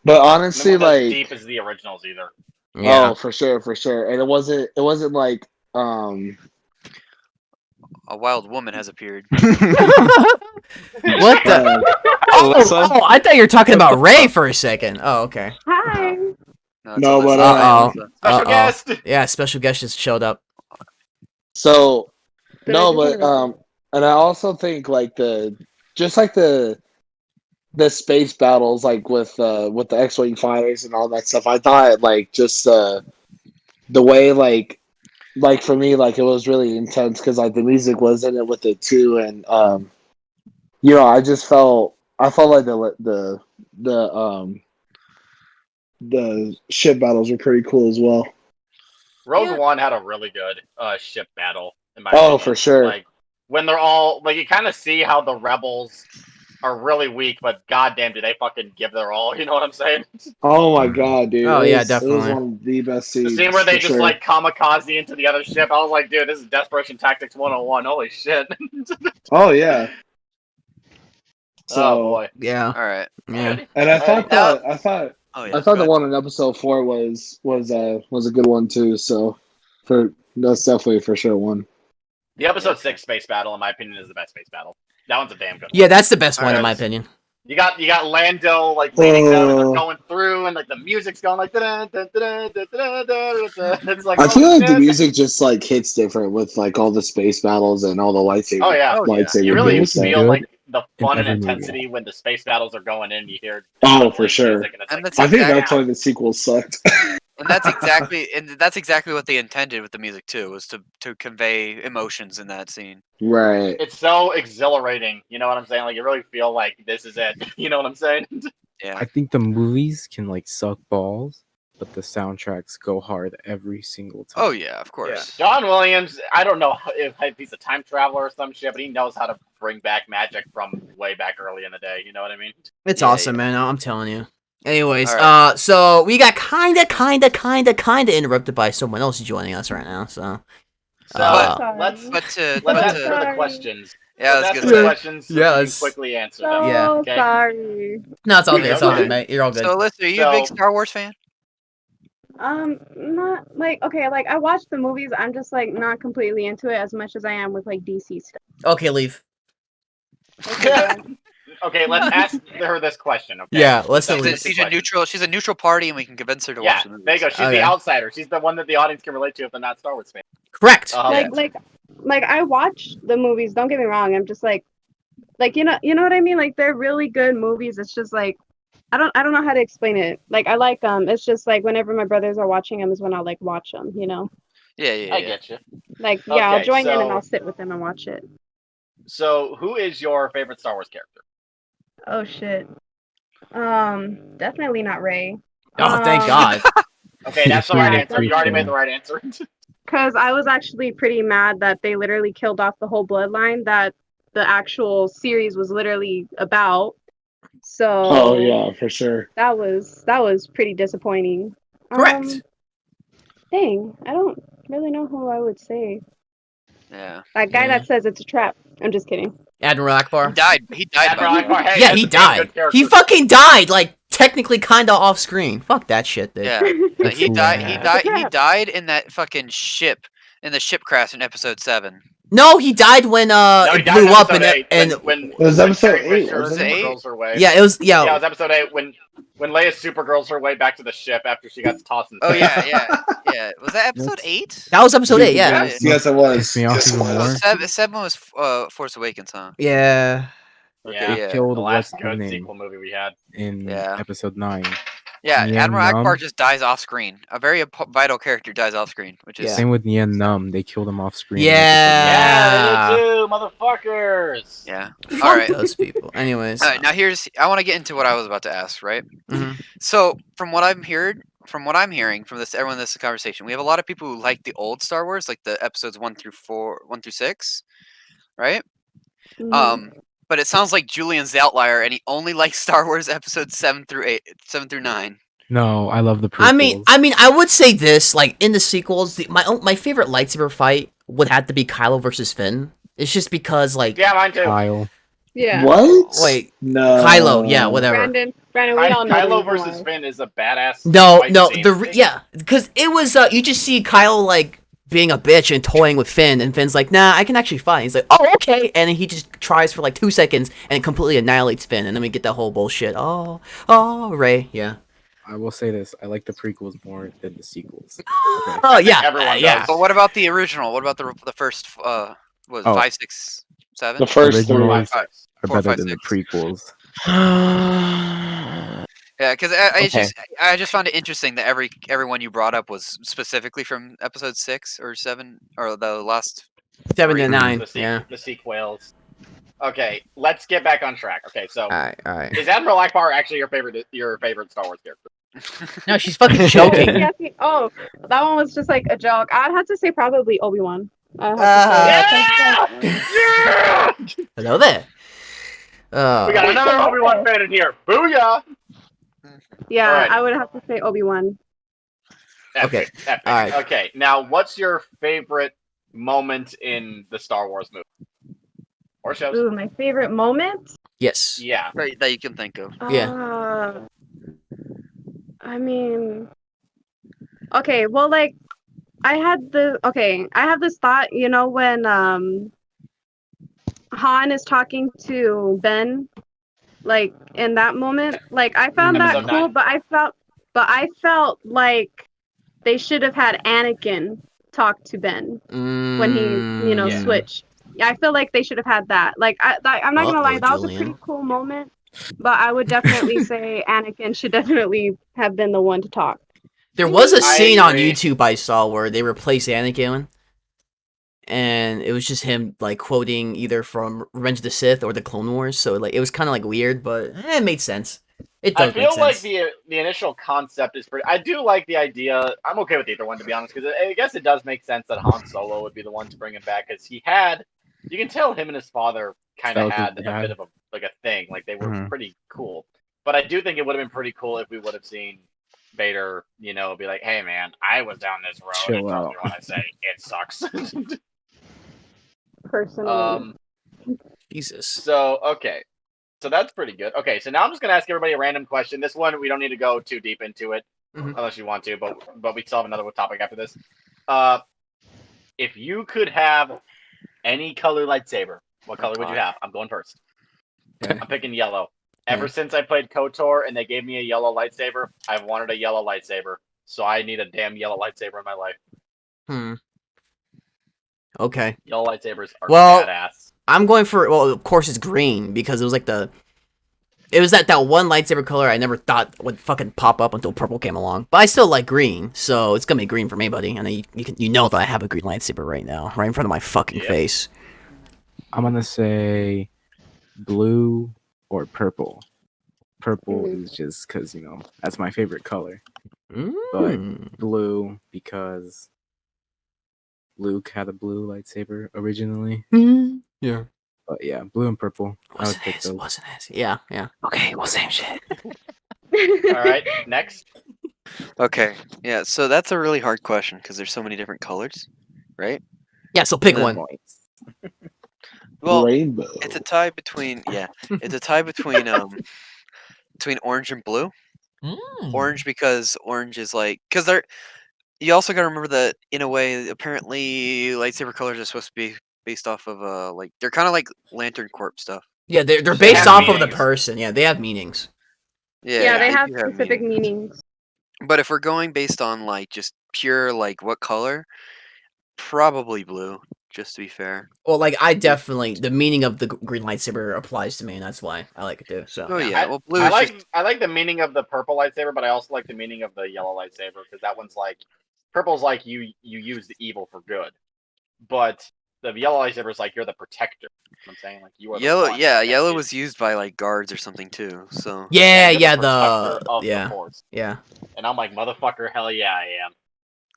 Speaker 5: but honestly
Speaker 4: It wasn't as
Speaker 5: like
Speaker 4: deep as the originals either.
Speaker 1: Yeah.
Speaker 5: oh for sure. And it wasn't like
Speaker 3: A wild woman has appeared.
Speaker 1: What the?
Speaker 2: Alyssa?
Speaker 1: Oh, I thought you were talking about Ray for a second. Oh, okay.
Speaker 7: Hi.
Speaker 3: No, it's
Speaker 5: No,
Speaker 3: Alyssa.
Speaker 5: but,
Speaker 1: Uh-oh.
Speaker 3: Alyssa.
Speaker 4: Special guest.
Speaker 1: Yeah, special guest just showed up.
Speaker 5: so
Speaker 7: Did
Speaker 5: no,
Speaker 7: I do
Speaker 5: but
Speaker 7: anything?
Speaker 5: and I also think like the space battles like with the X-wing fighters and all that stuff. I thought like just the way like for me like it was really intense because like the music was in it with it too, and I just felt like the ship battles were pretty cool as well.
Speaker 4: Rogue
Speaker 1: Yeah.
Speaker 4: One had a really good ship battle in my
Speaker 5: Oh,
Speaker 4: opinion.
Speaker 5: for sure.
Speaker 4: Like when they're all like you kind of see how the rebels are really weak, but goddamn, do they fucking give their all? You know what I'm saying?
Speaker 5: Oh my god, dude!
Speaker 1: Oh,
Speaker 5: It
Speaker 1: yeah,
Speaker 5: was
Speaker 1: definitely.
Speaker 5: one of the best
Speaker 4: The
Speaker 5: scenes.
Speaker 4: scene where they
Speaker 5: for
Speaker 4: just
Speaker 5: sure.
Speaker 4: like kamikaze into the other ship. I was like, dude, this is Desperation Tactics 101. Holy shit!
Speaker 5: Oh yeah. So,
Speaker 4: Oh boy.
Speaker 1: Yeah.
Speaker 3: All right.
Speaker 1: Yeah.
Speaker 5: and I thought
Speaker 3: Now-
Speaker 5: that I thought
Speaker 3: Oh yeah.
Speaker 5: I thought
Speaker 3: go
Speaker 5: the
Speaker 3: ahead.
Speaker 5: one in episode 4 was a good one too. So, that's definitely for sure one.
Speaker 4: The episode
Speaker 3: Yeah.
Speaker 4: 6 space battle, in my opinion, is the best space battle. That one's a damn good one.
Speaker 1: Yeah, that's the best one in
Speaker 4: Alright.
Speaker 1: my opinion.
Speaker 4: You got Lando like leaning down and they're
Speaker 5: Oh.
Speaker 4: going through, and like the music's going like da da da da da da da. It's like
Speaker 5: I feel
Speaker 4: oh,
Speaker 5: like the
Speaker 4: shit.
Speaker 5: music just like hits different with like all the space battles and all the lightsaber.
Speaker 4: Oh yeah,
Speaker 3: Oh, yeah.
Speaker 5: lightsaber
Speaker 4: you really
Speaker 5: duels, so-
Speaker 4: feel
Speaker 6: Good
Speaker 4: like the fun
Speaker 6: in
Speaker 4: and
Speaker 6: every movie.
Speaker 4: intensity when the space battles are going in. You hear
Speaker 5: Oh, for sure.
Speaker 4: music, and it's
Speaker 3: And
Speaker 4: like,
Speaker 3: that's
Speaker 5: I think
Speaker 3: exactly-
Speaker 5: that's why the sequel sucked.
Speaker 3: And that's exactly what they intended with the music too, was to convey emotions in that scene.
Speaker 5: Right.
Speaker 4: it's so exhilarating. You know what I'm saying? Like you really feel like this is it. You know what I'm saying?
Speaker 3: Yeah.
Speaker 6: I think the movies can like suck balls, but the soundtracks go hard every single time.
Speaker 3: Oh yeah, of course.
Speaker 4: John Williams, I don't know if he's a time traveler or some shit, but he knows how to bring back magic from way back early in the day. You know what I mean?
Speaker 1: It's
Speaker 3: Yeah,
Speaker 1: awesome,
Speaker 3: yeah.
Speaker 1: man. I'm telling you. Anyways,
Speaker 3: Alright.
Speaker 1: so we got kinda interrupted by someone else joining us right now. So
Speaker 4: So
Speaker 1: Uh,
Speaker 4: let's
Speaker 3: But to,
Speaker 4: let's
Speaker 3: but
Speaker 4: answer
Speaker 3: to
Speaker 4: the
Speaker 7: Sorry.
Speaker 4: questions.
Speaker 3: yeah, I was
Speaker 4: Let's
Speaker 3: gonna
Speaker 4: answer the
Speaker 3: say.
Speaker 4: questions. So
Speaker 1: Yeah,
Speaker 4: we can
Speaker 1: let's-
Speaker 4: quickly answer
Speaker 7: So
Speaker 4: them.
Speaker 1: Yeah.
Speaker 4: Okay.
Speaker 7: sorry.
Speaker 1: no, it's all good.
Speaker 4: Yeah,
Speaker 1: It's all
Speaker 4: okay.
Speaker 1: good, mate. You're all good.
Speaker 3: So, Alyssa, are you a big
Speaker 4: So-
Speaker 3: Star Wars fan?
Speaker 7: Not like okay, like I watch the movies. I'm just like not completely into it as much as I am with like DC stuff.
Speaker 1: Okay, leave.
Speaker 7: Okay,
Speaker 4: Okay, let's ask her this question. Okay.
Speaker 1: Yeah, let's
Speaker 4: That's
Speaker 1: at
Speaker 4: an
Speaker 1: least.
Speaker 4: interesting
Speaker 3: She's a
Speaker 4: question.
Speaker 3: neutral. She's a neutral party, and we can convince her to
Speaker 4: Yeah,
Speaker 3: watch the movie.
Speaker 4: there you go. She's
Speaker 1: Okay.
Speaker 4: the outsider. She's the one that the audience can relate to if they're not Star Wars fans.
Speaker 1: Correct.
Speaker 7: Like I watch the movies. Don't get me wrong. I'm just like you know what I mean. Like they're really good movies. It's just like I don't know how to explain it. Like I like them. It's just like whenever my brothers are watching them is when I'll like watch them. You know.
Speaker 3: Yeah.
Speaker 4: I get you.
Speaker 7: Like yeah, I'll
Speaker 4: Okay,
Speaker 7: join in and
Speaker 4: so-
Speaker 7: I'll sit with them and watch it.
Speaker 4: So, who is your favorite Star Wars character?
Speaker 7: Oh shit. Definitely not Ray.
Speaker 1: Oh, thank God.
Speaker 4: Okay, that's the right
Speaker 6: Yeah,
Speaker 4: answer. You already
Speaker 6: prequel.
Speaker 4: made the right answer.
Speaker 7: Because I was actually pretty mad that they literally killed off the whole bloodline that the actual series was literally about. So
Speaker 5: Oh yeah, for sure.
Speaker 7: that was pretty disappointing.
Speaker 1: Correct.
Speaker 7: Dang, I don't really know who I would say.
Speaker 3: Yeah.
Speaker 7: That guy
Speaker 1: Yeah.
Speaker 7: that says it's a trap. I'm just kidding.
Speaker 1: Admiral Akbar.
Speaker 3: He died. He died.
Speaker 4: Admiral
Speaker 3: by the way.
Speaker 4: Akbar, hey,
Speaker 1: Yeah,
Speaker 4: that's
Speaker 1: he
Speaker 4: a damn good
Speaker 1: died.
Speaker 4: character.
Speaker 1: He fucking died. Like technically, kinda off screen. Fuck that shit, dude.
Speaker 3: Yeah.
Speaker 6: That's
Speaker 3: He died. He
Speaker 6: lame.
Speaker 3: died. He died in that fucking ship. In the ship crash in episode 7.
Speaker 1: No, he died when
Speaker 4: No, he
Speaker 1: it
Speaker 4: died in
Speaker 1: blew up
Speaker 4: episode
Speaker 1: and
Speaker 4: 8
Speaker 1: and
Speaker 4: when
Speaker 5: It was
Speaker 4: when
Speaker 5: episode
Speaker 4: Carrie
Speaker 5: 8,
Speaker 4: Fisher
Speaker 5: wasn't
Speaker 3: it?
Speaker 4: supergirls her way.
Speaker 1: yeah, it was
Speaker 4: Yeah, it
Speaker 1: yeah.
Speaker 4: was episode 8 when Leia supergirls her way back to the ship after she got tossed in.
Speaker 3: Oh yeah. Was that episode
Speaker 6: That's-
Speaker 3: 8?
Speaker 1: That was episode 8. Yeah.
Speaker 5: Yes, it was.
Speaker 6: Pissed me off
Speaker 5: Yes, it
Speaker 6: even
Speaker 5: was.
Speaker 6: more.
Speaker 3: 7 was Force Awakens, huh?
Speaker 1: Yeah.
Speaker 4: Yeah,
Speaker 3: Yeah.
Speaker 6: Killed
Speaker 4: the
Speaker 6: what's
Speaker 4: last
Speaker 6: her
Speaker 4: good
Speaker 6: name
Speaker 4: sequel movie we had.
Speaker 6: in
Speaker 3: Yeah.
Speaker 6: episode 9.
Speaker 3: Yeah,
Speaker 6: Nien
Speaker 3: Admiral Akbar
Speaker 6: Nunb?
Speaker 3: just dies off screen. A very vital character dies off screen, which is
Speaker 1: Yeah.
Speaker 6: Same with Nien Nunb. They killed him off screen. in
Speaker 1: Yeah.
Speaker 4: Yeah, they did too, motherfuckers.
Speaker 3: yeah.
Speaker 1: Fuck
Speaker 3: All right.
Speaker 1: those people. Anyways.
Speaker 3: All right. Now I want to get into what I was about to ask. Right.
Speaker 1: Mhm.
Speaker 3: So from what I'm hearing from this everyone in this conversation, we have a lot of people who like the old Star Wars, like the episodes 1 through 6, right? But it sounds like Julian's the outlier, and he only likes Star Wars episodes 7 through 9.
Speaker 6: No, I love the prequels.
Speaker 1: I mean, I would say this, like in the sequels, my favorite lightsaber fight would have to be Kylo versus Finn. It's just because, like,
Speaker 4: Yeah, mine too.
Speaker 6: Kyle.
Speaker 7: Yeah.
Speaker 5: What?
Speaker 1: Wait,
Speaker 5: No.
Speaker 1: Kylo, yeah, whatever.
Speaker 7: Brandon, we all know. the
Speaker 4: Kylo
Speaker 7: reason
Speaker 4: versus
Speaker 7: why.
Speaker 4: Finn is a badass.
Speaker 1: No,
Speaker 4: fight
Speaker 1: no,
Speaker 4: scene.
Speaker 1: yeah, because it was you just see Kylo like being a bitch and toying with Finn, and Finn's like, nah, I can actually fight. He's like, oh, okay, and then he just tries for like 2 seconds and completely annihilates Finn, and then we get that whole bullshit. Oh, Ray, yeah.
Speaker 6: I will say this: I like the prequels more than the sequels. Okay.
Speaker 1: Oh yeah,
Speaker 4: everyone
Speaker 1: yeah.
Speaker 4: does.
Speaker 3: But what about the original? What about the first? What was it,
Speaker 6: Oh.
Speaker 3: 5, 6, 7?
Speaker 5: The first three.
Speaker 6: Original
Speaker 4: Five,
Speaker 6: ones
Speaker 4: five.
Speaker 6: are
Speaker 3: 4,
Speaker 6: better
Speaker 3: 5,
Speaker 6: than
Speaker 3: 6.
Speaker 6: the prequels.
Speaker 3: Yeah, because
Speaker 2: Okay.
Speaker 3: I just found it interesting that everyone you brought up was specifically from episode 6 or 7 or the last.
Speaker 1: 7 to
Speaker 3: Three.
Speaker 1: 9, yeah.
Speaker 4: The sequels. Okay, let's get back on track. Okay, so
Speaker 1: All right.
Speaker 4: is Admiral Akbar actually your favorite Star Wars character?
Speaker 1: No, she's fucking joking.
Speaker 7: Yeah, oh, that one was just like a joke. I'd have to say probably Obi-Wan.
Speaker 4: Yeah!
Speaker 1: Hello there.
Speaker 4: We got another Obi-Wan fan in here. Booyah!
Speaker 7: Yeah,
Speaker 4: Alright.
Speaker 7: I would have to say Obi-Wan.
Speaker 4: Epic,
Speaker 1: Okay,
Speaker 4: epic.
Speaker 1: alright.
Speaker 4: Okay, now what's your favorite moment in the Star Wars movie? Or shows?
Speaker 7: Ooh, my favorite moment?
Speaker 1: Yes.
Speaker 4: Yeah.
Speaker 3: that you can think of.
Speaker 1: Yeah.
Speaker 7: I mean, okay, well, like, I have this thought, when Han is talking to Ben, like in that moment, like I found that
Speaker 4: Episode
Speaker 7: cool,
Speaker 4: 9.
Speaker 7: but I felt like they should have had Anakin talk to Ben when he,
Speaker 4: Yeah.
Speaker 7: switched. Yeah, I feel like they should have had that. Like, I'm not gonna lie, that was a
Speaker 1: Julian.
Speaker 7: pretty cool moment. But I would definitely say Anakin should definitely have been the one to talk.
Speaker 1: There was a
Speaker 4: I
Speaker 1: scene on
Speaker 4: agree.
Speaker 1: YouTube I saw where they replaced Anakin, and it was just him like quoting either from Revenge of the Sith or the Clone Wars. So like it was kind of like weird, but it made sense. It
Speaker 4: I
Speaker 1: does
Speaker 4: feel
Speaker 1: make
Speaker 4: like
Speaker 1: sense.
Speaker 4: the initial concept is pretty. I do like the idea. I'm okay with either one, to be honest, because I guess it does make sense that Han Solo would be the one to bring him back, because he had. You can tell him and his father kind of
Speaker 6: Felt
Speaker 4: had
Speaker 6: it,
Speaker 4: a
Speaker 6: yeah.
Speaker 4: bit of a thing. Like they were
Speaker 6: Mhm.
Speaker 4: pretty cool. But I do think it would have been pretty cool if we would have seen Vader, be like, "Hey, man, I was down this road.
Speaker 6: Chill
Speaker 4: and trust
Speaker 6: out.
Speaker 4: me when I say it sucks."
Speaker 7: Personally.
Speaker 1: Jesus.
Speaker 4: So okay, so that's pretty good. Okay, so now I'm just gonna ask everybody a random question. This one we don't need to go too deep into it,
Speaker 1: Mhm.
Speaker 4: unless you want to, but we still have another topic after this. If you could have any color lightsaber, what color would you have? I'm going first. I'm picking yellow. Ever since I played KOTOR and they gave me a yellow lightsaber, I've wanted a yellow lightsaber. So I need a damn yellow lightsaber in my life.
Speaker 1: Okay.
Speaker 4: Yellow lightsabers are
Speaker 1: Well,
Speaker 4: badass.
Speaker 1: I'm going for, well, of course it's green, because it was like it was that one lightsaber color I never thought would fucking pop up until purple came along. But I still like green, so it's gonna be green for me, buddy. And you know that I have a green lightsaber right now, right in front of my fucking face.
Speaker 6: I'm gonna say blue or purple. Purple is just because that's my favorite color. But blue because Luke had a blue lightsaber originally.
Speaker 1: Yeah.
Speaker 6: But yeah, blue and purple. I would pick those.
Speaker 1: Wasn't his. Yeah. Okay, well, same shit.
Speaker 4: All right, next.
Speaker 3: Okay, yeah. So that's a really hard question because there's so many different colors, right?
Speaker 1: Yeah, so pick
Speaker 3: And then-
Speaker 1: one.
Speaker 3: Well,
Speaker 5: Rainbow.
Speaker 3: it's a tie between it's a tie between orange and blue. Orange because orange is like because they're. You also got to remember that in a way, apparently lightsaber colors are supposed to be based off of like they're kind of like Lantern Corp stuff.
Speaker 1: Yeah, they're
Speaker 4: They
Speaker 1: based
Speaker 4: have
Speaker 1: off of the
Speaker 4: meanings.
Speaker 1: person. Yeah, they have meanings.
Speaker 7: Yeah, they have
Speaker 3: do
Speaker 7: specific meanings.
Speaker 3: But if we're going based on like just pure like what color, probably blue. Just to be fair.
Speaker 1: Well, like I definitely the meaning of the green lightsaber applies to me, and that's why I like it too. So
Speaker 3: Oh
Speaker 1: yeah.
Speaker 3: yeah, well blue
Speaker 4: I
Speaker 3: is
Speaker 4: like
Speaker 3: just
Speaker 4: I like the meaning of the purple lightsaber, but I also like the meaning of the yellow lightsaber because that one's like purple's like you use the evil for good, but the yellow lightsaber is like you're the protector. You know what I'm saying, like you are the
Speaker 3: yellow.
Speaker 4: one
Speaker 3: Yeah,
Speaker 4: that
Speaker 3: yellow
Speaker 4: is-
Speaker 3: was used by like guards or something too. So
Speaker 1: Yeah,
Speaker 4: you're
Speaker 1: yeah,
Speaker 4: protector of
Speaker 1: yeah,
Speaker 4: the force.
Speaker 1: yeah.
Speaker 4: And I'm like, motherfucker, hell yeah, I am.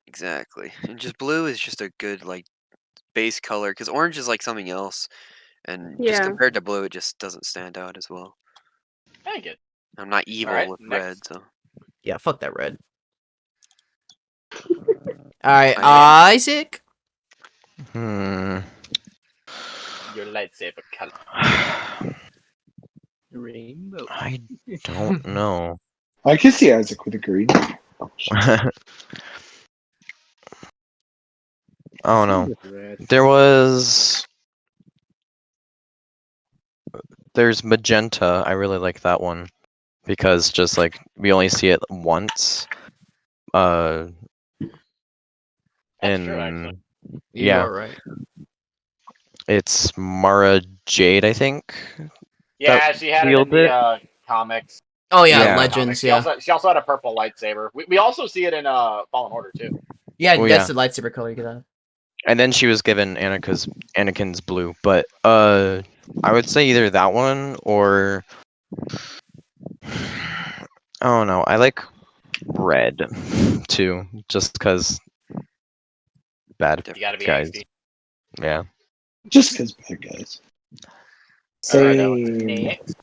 Speaker 3: exactly, and just blue is just a good like base color because orange is like something else, and just
Speaker 7: Yeah.
Speaker 3: compared to blue, it just doesn't stand out as well.
Speaker 4: Thank it.
Speaker 3: I'm not evil
Speaker 4: Alright,
Speaker 3: with
Speaker 4: next.
Speaker 3: red, so
Speaker 1: Yeah, fuck that red. Alright,
Speaker 3: I
Speaker 1: Isaac.
Speaker 2: Hmm.
Speaker 4: Your lightsaber color.
Speaker 6: Rainbow.
Speaker 2: I don't know.
Speaker 5: I can see Isaac with a green.
Speaker 2: Oh no.
Speaker 6: With red.
Speaker 2: There's magenta. I really like that one because just like we only see it once.
Speaker 4: That's
Speaker 2: And
Speaker 4: true, actually.
Speaker 1: You
Speaker 2: yeah,
Speaker 1: are right.
Speaker 2: it's Mara Jade, I think.
Speaker 4: Yeah, she had it in
Speaker 2: wield
Speaker 4: the comics.
Speaker 1: Oh yeah,
Speaker 2: Yeah.
Speaker 1: Legends.
Speaker 4: She
Speaker 1: Yeah,
Speaker 4: she also had a purple lightsaber. We also see it in Fallen Order too.
Speaker 1: yeah.
Speaker 2: Oh,
Speaker 1: That's
Speaker 2: yeah.
Speaker 1: the lightsaber color you get on.
Speaker 2: And then she was given Anakin's blue, but I would say either that one or I don't know. I like red too, just because bad
Speaker 4: You gotta be
Speaker 2: guys.
Speaker 4: angsty.
Speaker 2: Yeah.
Speaker 5: Just because bad guys.
Speaker 4: Alright,
Speaker 5: Same.
Speaker 4: next.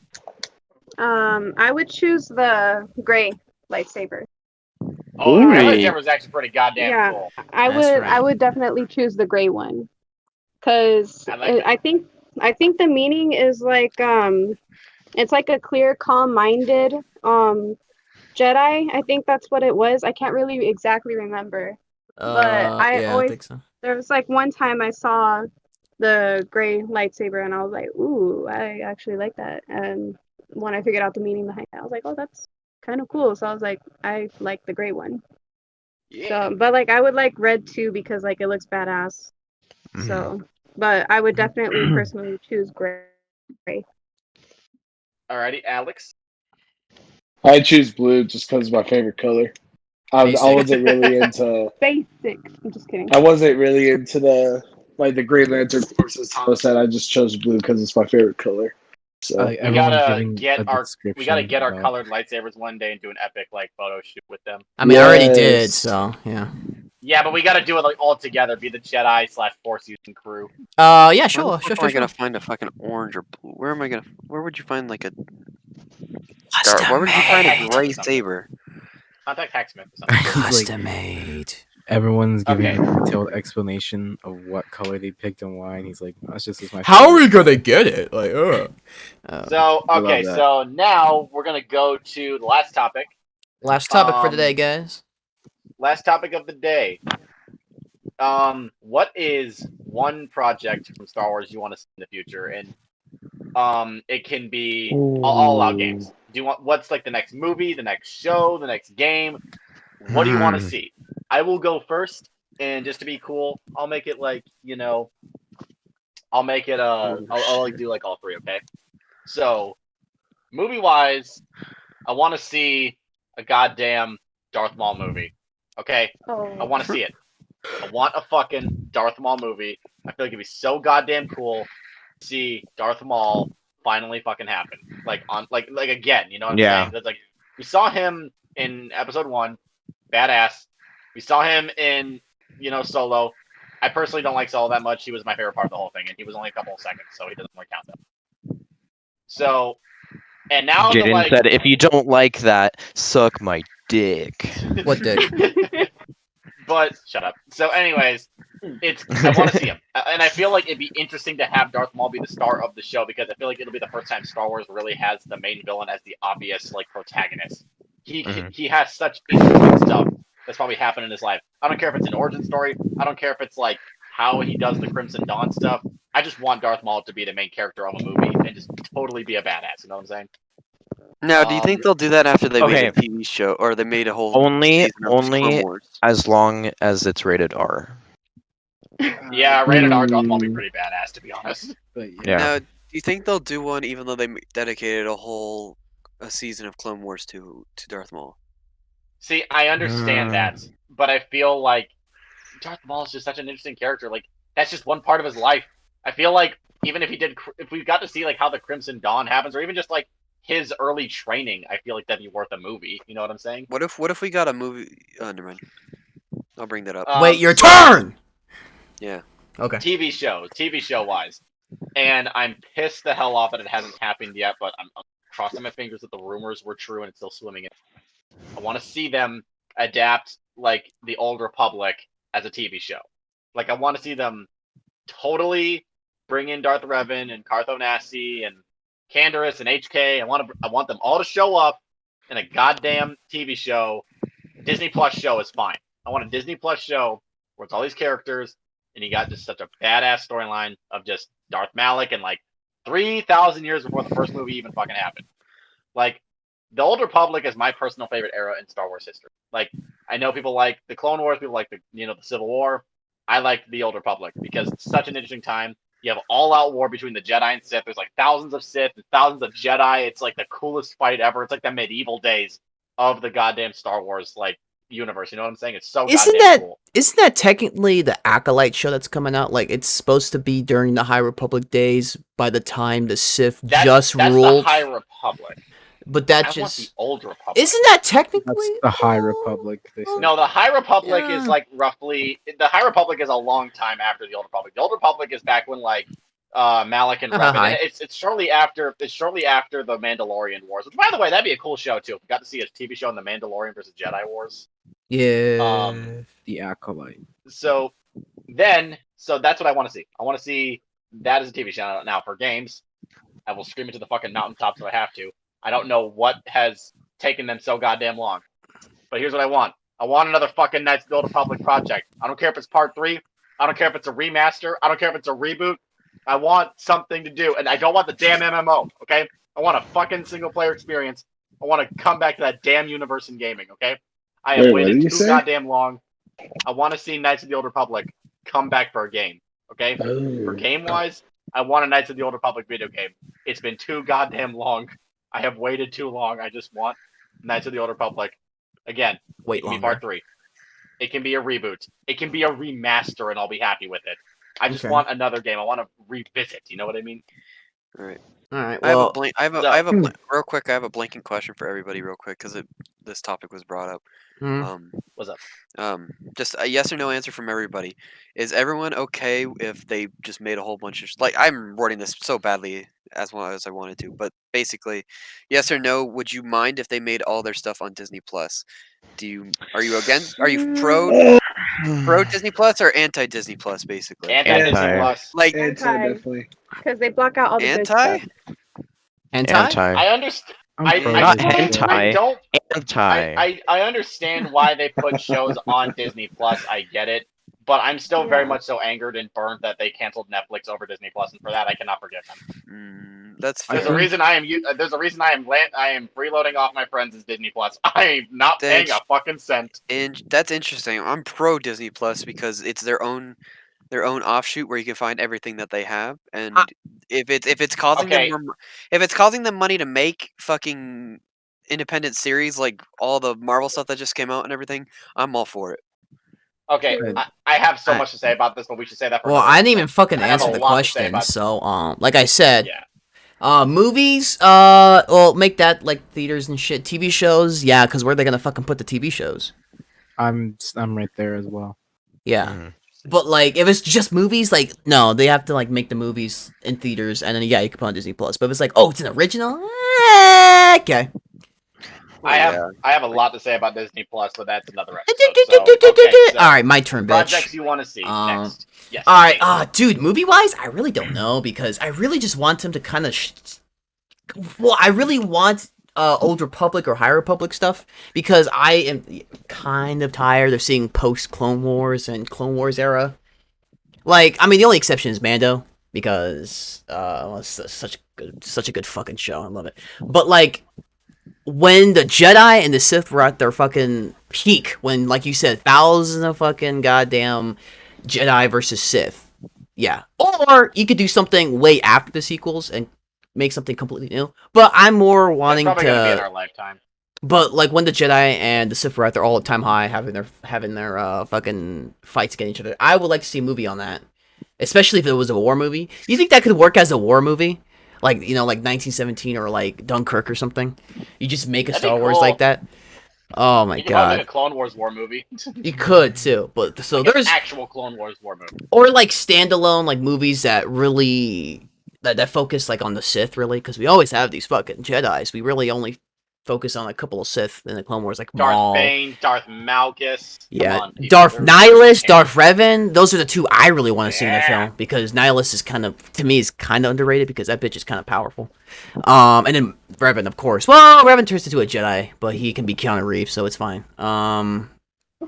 Speaker 7: I would choose the gray lightsaber.
Speaker 4: Oh, the red
Speaker 5: Ooh.
Speaker 4: lightsaber is actually pretty goddamn
Speaker 7: Yeah.
Speaker 4: cool.
Speaker 7: I
Speaker 1: That's
Speaker 7: would
Speaker 1: right.
Speaker 7: I would definitely choose the gray one. Cause
Speaker 4: I like that.
Speaker 7: I think the meaning is like it's like a clear, calm-minded Jedi. I think that's what it was. I can't really exactly remember. But I
Speaker 1: Yeah, I
Speaker 7: always
Speaker 1: think so.
Speaker 7: there was like one time I saw the gray lightsaber and I was like, ooh, I actually like that. And when I figured out the meaning behind it, I was like, oh, that's kind of cool. So I was like, I like the gray one.
Speaker 4: Yeah.
Speaker 7: So, but like I would like red too because like it looks badass.
Speaker 2: Mhm.
Speaker 7: So, but I would definitely personally choose gray.
Speaker 4: Alrighty, Alex.
Speaker 5: I choose blue just because it's my favorite color. I
Speaker 1: Basic.
Speaker 5: wasn't really into.
Speaker 7: Basic. I'm just kidding.
Speaker 5: I wasn't really into the Green Lantern Corps, as Thomas said. I just chose blue because it's my favorite color. So
Speaker 6: Like,
Speaker 4: We
Speaker 6: everyone's
Speaker 4: gotta
Speaker 6: giving
Speaker 4: get
Speaker 6: a
Speaker 4: our
Speaker 6: description about-
Speaker 4: colored lightsabers one day and do an epic like photo shoot with them.
Speaker 1: I mean, I already did.
Speaker 5: Yes.
Speaker 1: So yeah.
Speaker 4: Yeah, but we gotta do it like all together. Be the Jedi / Force using crew.
Speaker 1: Yeah,
Speaker 3: Where
Speaker 1: sure,
Speaker 3: the fuck
Speaker 1: sure,
Speaker 3: am I
Speaker 1: sure.
Speaker 3: gonna find a fucking orange or blue? Where am I gonna? Where would you find like a star? Where would you find a gray
Speaker 4: Custom.
Speaker 3: saber?
Speaker 4: Contact Hacksmith or something.
Speaker 6: He's like-
Speaker 1: Custom made.
Speaker 6: Everyone's giving
Speaker 4: Okay.
Speaker 6: a detailed explanation of what color they picked and why, and he's like, "That's just my."
Speaker 1: How are we
Speaker 6: favorite."
Speaker 1: gonna get it? Like,
Speaker 4: So
Speaker 6: I love
Speaker 4: okay,
Speaker 6: that.
Speaker 4: so now we're gonna go to the last topic.
Speaker 1: Last topic for today, guys.
Speaker 4: Last topic of the day. What is one project from Star Wars you want to see in the future? And It can be all out games. Do you want what's like the next movie, the next show, the next game? What do you want to see? I will go first, and just to be cool, I'll make it like I'll make it I'll like do like all three. Okay. So movie wise, I want to see a goddamn Darth Maul movie. Okay. I
Speaker 7: Oh.
Speaker 4: want to see it. I want a fucking Darth Maul movie. I feel like it'd be so goddamn cool to see Darth Maul finally fucking happen. Like on like again, you know what I'm
Speaker 2: Yeah.
Speaker 4: saying? That's like we saw him in episode 1, badass. We saw him in, Solo. I personally don't like Solo that much. He was my favorite part of the whole thing, and he was only a couple of seconds, so he doesn't really count that. So, and now
Speaker 2: Jaden said, if you don't like that, suck my dick.
Speaker 1: What dick?
Speaker 4: But shut up. So, anyways, I want to see him, and I feel like it'd be interesting to have Darth Maul be the star of the show because I feel like it'll be the first time Star Wars really has the main villain as the obvious like protagonist. He has such interesting stuff that's probably happened in his life. I don't care if it's an origin story. I don't care if it's like how he does the Crimson Dawn stuff. I just want Darth Maul to be the main character of a movie and just totally be a badass. You know what I'm saying?
Speaker 3: Now, do you think they'll do that after they made a
Speaker 2: Okay.
Speaker 3: TV show or they made a whole
Speaker 2: Only
Speaker 3: season of Clone Wars?
Speaker 2: as long as it's rated R.
Speaker 4: Yeah, rated R Darth Maul be pretty badass, to be honest.
Speaker 6: But
Speaker 2: Yeah.
Speaker 3: Now, do you think they'll do one even though they dedicated a season of Clone Wars to Darth Maul?
Speaker 4: See, I understand that, but I feel like Darth Maul is just such an interesting character. Like, that's just one part of his life. I feel like even if we got to see like how the Crimson Dawn happens, or even just like his early training, I feel like that'd be worth a movie. You know what I'm saying?
Speaker 3: What if we got a movie? Never mind. I'll bring that up.
Speaker 1: Wait, your
Speaker 4: so-
Speaker 1: turn.
Speaker 3: Yeah.
Speaker 1: Okay.
Speaker 4: TV show wise, and I'm pissed the hell off that it hasn't happened yet. But I'm crossing my fingers that the rumors were true and it's still swimming in. I want to see them adapt like the Old Republic as a TV show. Like I want to see them totally bring in Darth Revan and Cartho Nassi and Canderous and HK. I want them all to show up in a goddamn TV show. Disney Plus show is fine. I want a Disney Plus show where it's all these characters and you got just such a badass storyline of just Darth Malak and like 3,000 years before the first movie even fucking happened. Like the Old Republic is my personal favorite era in Star Wars history. Like I know people like the Clone Wars, people like the Civil War. I like the Old Republic because it's such an interesting time. You have all-out war between the Jedi and Sith. There's like thousands of Sith and thousands of Jedi. It's like the coolest fight ever. It's like the medieval days of the goddamn Star Wars like universe. You know what I'm saying? It's so goddamn cool.
Speaker 1: Isn't that technically the Acolyte show that's coming out? Like it's supposed to be during the High Republic days. By the time the Sith
Speaker 4: That's
Speaker 1: ruled,
Speaker 4: the High Republic.
Speaker 1: but that
Speaker 4: I want
Speaker 1: just
Speaker 4: the Old Republic.
Speaker 1: isn't that technically
Speaker 6: that's the High Republic. They said.
Speaker 4: No, the High Republic is
Speaker 1: Yeah.
Speaker 4: like roughly. The High Republic is a long time after the Old Republic. The Old Republic is back when like Malak and Revan.
Speaker 1: Hi.
Speaker 4: And it's shortly after. It's shortly after the Mandalorian Wars. Which, by the way, that'd be a cool show too. If we got to see a TV show on the Mandalorian versus Jedi Wars.
Speaker 1: Yeah.
Speaker 6: The Acolyte.
Speaker 4: So that's what I want to see. I want to see that as a TV show. Now for games, I will scream it to the fucking mountaintops if I have to. I don't know what has taken them so goddamn long. But here's what I want. I want another fucking Knights of the Old Republic project. I don't care if it's part 3. I don't care if it's a remaster. I don't care if it's a reboot. I want something to do. And I don't want the damn MMO, okay? I want a fucking single-player experience. I want to come back to that damn universe in gaming, okay? I have
Speaker 5: Wait, what did
Speaker 4: waited
Speaker 5: you
Speaker 4: too
Speaker 5: say?
Speaker 4: goddamn long. I want to see Knights of the Old Republic come back for a game, okay? For game-wise, I want a Knights of the Old Republic video game. It's been too goddamn long. I have waited too long. I just want Knights of the Old Republic. Again,
Speaker 1: Wait
Speaker 4: it can be
Speaker 1: longer.
Speaker 4: part 3. It can be a reboot. It can be a remaster, and I'll be happy with it. I just
Speaker 1: Okay.
Speaker 4: want another game. I want to revisit. You know what I mean?
Speaker 3: All right.
Speaker 1: All right.
Speaker 3: I have
Speaker 1: Well,
Speaker 3: a blank. I have a real quick. I have a blanking question for everybody, real quick, because this topic was brought up.
Speaker 1: hmm.
Speaker 4: What's up?
Speaker 3: Just a yes or no answer from everybody. Is everyone okay if they just made a whole bunch of like I'm wording this so badly as well as I wanted to, but basically, yes or no? Would you mind if they made all their stuff on Disney Plus? Are you against? Are you pro Disney Plus or anti Disney Plus? Basically,
Speaker 4: Anti-Disney
Speaker 2: Anti.
Speaker 4: Plus.
Speaker 3: like
Speaker 5: Definitely.
Speaker 7: Because they block out all the good
Speaker 3: anti.
Speaker 7: stuff.
Speaker 1: Anti?
Speaker 2: Anti.
Speaker 4: I understand.
Speaker 6: I'm pro
Speaker 2: Not
Speaker 6: Disney.
Speaker 2: hentai.
Speaker 4: I don't.
Speaker 2: Anti.
Speaker 4: I understand why they put shows on Disney Plus. I get it, but I'm still very much so angered and burnt that they canceled Netflix over Disney Plus, and for that I cannot forgive them.
Speaker 3: That's
Speaker 6: I
Speaker 4: There's a
Speaker 3: fair.
Speaker 6: think-
Speaker 4: reason I am freeloading off my friends' Disney Plus. I am not paying a fucking cent.
Speaker 3: And that's interesting. I'm pro Disney Plus because it's their own offshoot where you can find everything that they have. And if it's causing them
Speaker 4: Okay.
Speaker 3: if it's causing them money to make fucking independent series like all the Marvel stuff that just came out and everything, I'm all for it.
Speaker 4: Okay,
Speaker 6: Good.
Speaker 4: I have so
Speaker 1: I-
Speaker 4: much to say about this, but we should say that for
Speaker 1: Well,
Speaker 4: another
Speaker 1: I didn't even
Speaker 4: episode.
Speaker 1: fucking
Speaker 4: I have a
Speaker 1: answer the
Speaker 4: lot to say
Speaker 1: question.
Speaker 4: about-
Speaker 1: So, like I said,
Speaker 4: Yeah.
Speaker 1: movies, well, make that like theaters and shit. TV shows, yeah, because where are they gonna fucking put the TV shows?
Speaker 6: I'm right there as well.
Speaker 1: Yeah.
Speaker 2: Mhm.
Speaker 1: But like, if it's just movies, like no, they have to like make the movies in theaters, and then yeah, you can put on Disney Plus. But if it's like, oh, it's an original, okay.
Speaker 3: Well,
Speaker 4: I have a lot to say about Disney Plus, but that's another episode. So,
Speaker 1: All right, my turn, bitch.
Speaker 4: projects you want to see next? Yes.
Speaker 1: All right, dude, movie wise, I really don't know because I really just want him to kind of. Well, I really want Old Republic or High Republic stuff because I am kind of tired of seeing post Clone Wars and Clone Wars era. Like, I mean, the only exception is Mando because well, it's such a good fucking show. I love it. But like, when the Jedi and the Sith were at their fucking peak, when like you said, thousands of fucking goddamn Jedi versus Sith, yeah. Or you could do something way after the sequels and make something completely new. But I'm more
Speaker 4: That's
Speaker 1: wanting
Speaker 4: probably gonna be in
Speaker 1: to.
Speaker 4: our lifetime.
Speaker 1: But like when the Jedi and the Sith were at their all-time high, having their fucking fights against each other, I would like to see a movie on that, especially if it was a war movie. You think that could work as a war movie, like like 1917 or like Dunkirk or something? You just make a
Speaker 4: That'd be
Speaker 1: Star Wars
Speaker 4: cool.
Speaker 1: like that. Oh my
Speaker 4: You could probably make
Speaker 1: god,
Speaker 4: a Clone Wars war movie.
Speaker 1: you could too. But so
Speaker 4: Like an
Speaker 1: there's
Speaker 4: actual Clone Wars war movie.
Speaker 1: or like standalone like movies that really that focus like on the Sith really because we always have these fucking Jedis. We really only focus on a couple of Sith in the Clone Wars like
Speaker 4: Darth
Speaker 1: Maul.
Speaker 4: Bane, Darth Malgus. Come
Speaker 1: Yeah,
Speaker 4: on, people.
Speaker 1: Darth
Speaker 4: They're-
Speaker 1: Nihilus, Darth Revan. Those are the two I really want to see in the
Speaker 4: Yeah.
Speaker 1: film because Nihilus is kind of, to me, is kind of underrated because that bitch is kind of powerful. And then Revan, of course. Well, Revan turns into a Jedi, but he can be Keanu Reeves, so it's fine.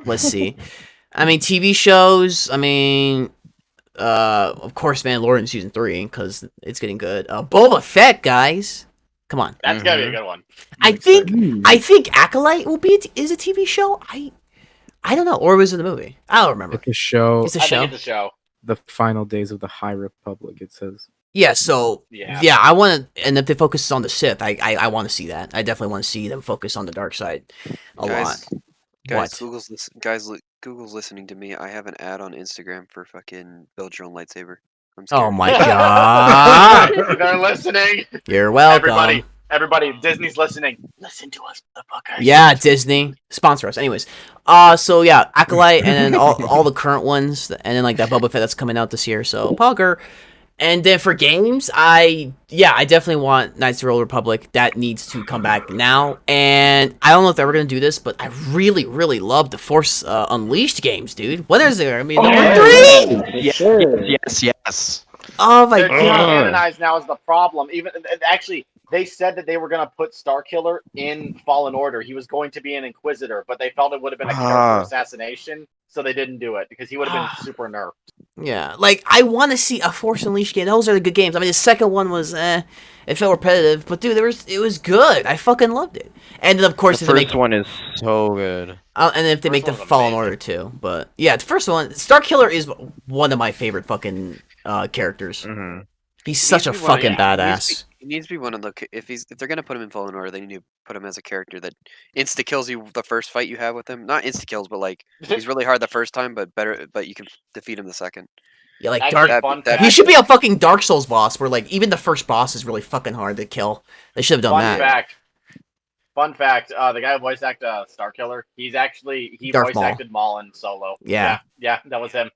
Speaker 1: Let's see. I mean, TV shows. I mean, of course, Mandalorian in season 3 because it's getting good. Boba Fett, guys. Come on.
Speaker 4: That's gonna be a good one.
Speaker 1: I think Acolyte will be is a TV show. I don't know, or was it a movie? I don't remember.
Speaker 6: It's a show.
Speaker 1: It's a
Speaker 4: I
Speaker 1: show.
Speaker 4: think it's a show.
Speaker 6: The final days of the High Republic. It says.
Speaker 1: Yeah, so
Speaker 4: Yeah.
Speaker 1: I want to, and if they focus on the Sith, I want to see that. I definitely want to see them focus on the dark side a
Speaker 3: Guys,
Speaker 1: lot.
Speaker 3: Guys,
Speaker 1: What?
Speaker 3: Google's listening to me. I have an ad on Instagram for fucking build your own lightsaber. I'm
Speaker 1: Oh
Speaker 3: scared.
Speaker 1: my god!
Speaker 4: They're listening.
Speaker 1: You're welcome.
Speaker 4: Everybody, Disney's listening. Listen to us, motherfuckers.
Speaker 1: Yeah, Disney sponsor us. Anyways, so yeah, Acolyte, and then all the current ones, and then like that Boba Fett that's coming out this year. So Pogger. And then for games, I definitely want Knights of the Old Republic. That needs to come back now. And I don't know if they're ever gonna do this, but I really, really love the Force Unleashed games, dude. What is there? I mean, number 3.
Speaker 5: Sure.
Speaker 2: Yes.
Speaker 1: Oh my
Speaker 4: They're being
Speaker 1: god.
Speaker 4: canonized now is the problem. Even actually, they said that they were gonna put Starkiller in Fallen Order. He was going to be an Inquisitor, but they felt it would have been a character assassination, so they didn't do it because he would have been super nerfed.
Speaker 1: Yeah, like I want to see a Force Unleashed game. Those are the good games. I mean, the second one was it felt repetitive, but dude, it was good. I fucking loved it. And then of course,
Speaker 2: The
Speaker 1: if they make
Speaker 2: first one is so good.
Speaker 1: and if they make the
Speaker 4: First one was
Speaker 1: Fallen
Speaker 4: amazing.
Speaker 1: Order too, but yeah, the first one, Starkiller is one of my favorite fucking characters.
Speaker 2: Hmm
Speaker 1: He's
Speaker 3: He
Speaker 1: such a
Speaker 3: needs to be one-
Speaker 1: fucking badass.
Speaker 3: He needs to be one of the. If they're gonna put him in Fallen Order, they need to put him as a character that insta kills you the first fight you have with him. Not insta kills, but like he's really hard the first time, but you can defeat him the second.
Speaker 1: Yeah, like
Speaker 4: Actually,
Speaker 1: Dark.
Speaker 4: fun
Speaker 3: that-
Speaker 1: He
Speaker 4: fact-
Speaker 1: should be a fucking Dark Souls boss, where like even the first boss is really fucking hard to kill. They should have done that.
Speaker 4: Fun fact. The guy who voice acted Starkiller, he
Speaker 1: Darth
Speaker 4: voice
Speaker 1: Maul.
Speaker 4: acted Maul in Solo.
Speaker 1: Yeah.
Speaker 4: yeah, that was him.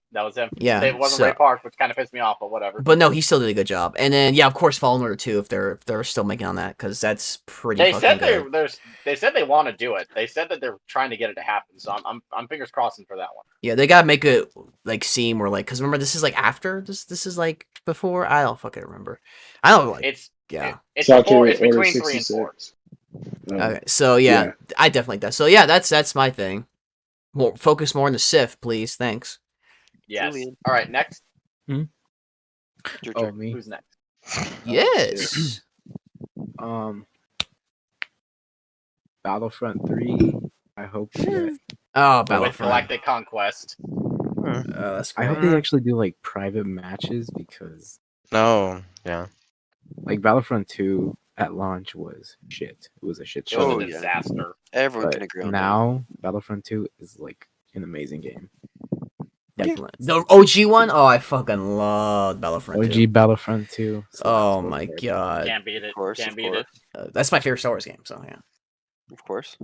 Speaker 1: Yeah,
Speaker 4: It wasn't
Speaker 1: so-
Speaker 4: Ray Park, which kind of pissed me off, but whatever.
Speaker 1: But no, he still did a good job. And then yeah, of course, Fallen Order 2 if they're still making on that because that's pretty.
Speaker 4: They
Speaker 1: fucking
Speaker 4: said
Speaker 1: good.
Speaker 4: they said they want to do it. They said that they're trying to get it to happen. So I'm fingers crossing for that one.
Speaker 1: Yeah, they gotta make it like seem where like because remember this is like after this is like before. I don't fucking remember. I don't like.
Speaker 4: It's
Speaker 1: Yeah.
Speaker 4: It's
Speaker 5: Starkiller
Speaker 4: before. It's
Speaker 5: Order
Speaker 4: between 3 and 4.
Speaker 5: 66. Um,
Speaker 1: Okay, so yeah,
Speaker 5: yeah.
Speaker 1: I definitely like that. So yeah, that's my thing. More focus more on the Sith, please. Thanks.
Speaker 4: Yes.
Speaker 3: Julian.
Speaker 4: All right. Next.
Speaker 3: Your
Speaker 6: Oh,
Speaker 3: turn.
Speaker 6: me.
Speaker 4: Who's next?
Speaker 1: Yes.
Speaker 6: Battlefront 3. I hope we get.
Speaker 1: Oh,
Speaker 4: With
Speaker 1: Battlefront.
Speaker 4: Galactic Conquest.
Speaker 1: That's
Speaker 6: I hope
Speaker 1: great.
Speaker 6: they actually do like private matches because
Speaker 2: No, yeah.
Speaker 6: like Battlefront 2 at launch was shit. It was a shit
Speaker 4: It was
Speaker 6: show.
Speaker 4: a
Speaker 3: Oh, yeah.
Speaker 4: disaster.
Speaker 3: Everyone
Speaker 6: But
Speaker 3: can agree on that.
Speaker 6: now Battlefront 2 is like an amazing game.
Speaker 1: Definitely. The OG one? Oh, I fucking love Battlefront 2.
Speaker 6: OG Battlefront 2. slaps
Speaker 1: Oh
Speaker 6: both
Speaker 1: my
Speaker 6: there.
Speaker 1: god.
Speaker 4: Can't beat it.
Speaker 3: Of course,
Speaker 4: Can't
Speaker 3: of
Speaker 4: beat
Speaker 3: course,
Speaker 4: it.
Speaker 1: That's my favorite Star Wars game, so yeah.
Speaker 3: of course.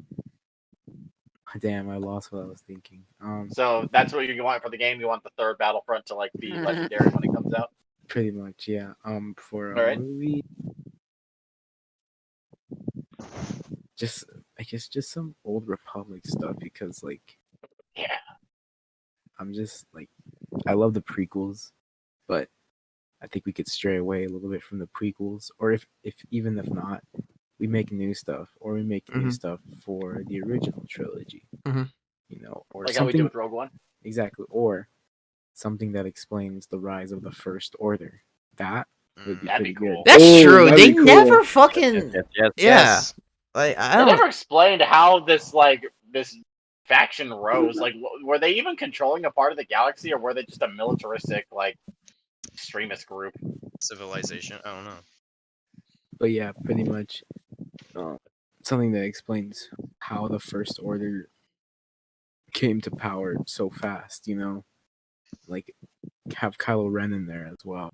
Speaker 6: Damn, I lost what I was thinking.
Speaker 4: So that's what you want for the game. You want the third Battlefront to like be legendary when it comes out.
Speaker 6: Pretty much, yeah. For a
Speaker 4: Alright.
Speaker 6: movie, just I guess just some old Republic stuff because like
Speaker 4: Yeah.
Speaker 6: I'm just like I love the prequels, but I think we could stray away a little bit from the prequels, or if even if not, we make new stuff, or we make new
Speaker 1: Mhm.
Speaker 6: stuff for the original trilogy.
Speaker 1: Mhm.
Speaker 6: You know, or
Speaker 4: Like how we
Speaker 6: something
Speaker 4: do with Rogue One.
Speaker 6: exactly, or something that explains the rise of the First Order. That would be
Speaker 4: That'd be
Speaker 6: pretty good.
Speaker 4: cool.
Speaker 1: That's
Speaker 5: Ooh,
Speaker 1: true.
Speaker 5: that'd
Speaker 1: They
Speaker 5: be cool.
Speaker 1: never fucking
Speaker 2: Yes.
Speaker 1: yeah. Like I
Speaker 4: They
Speaker 1: don't
Speaker 4: never explained how this faction rose. Like, were they even controlling a part of the galaxy, or were they just a militaristic like extremist group?
Speaker 2: Civilization. I don't know.
Speaker 6: But yeah, pretty much something that explains how the First Order came to power so fast. You know, like have Kylo Ren in there as well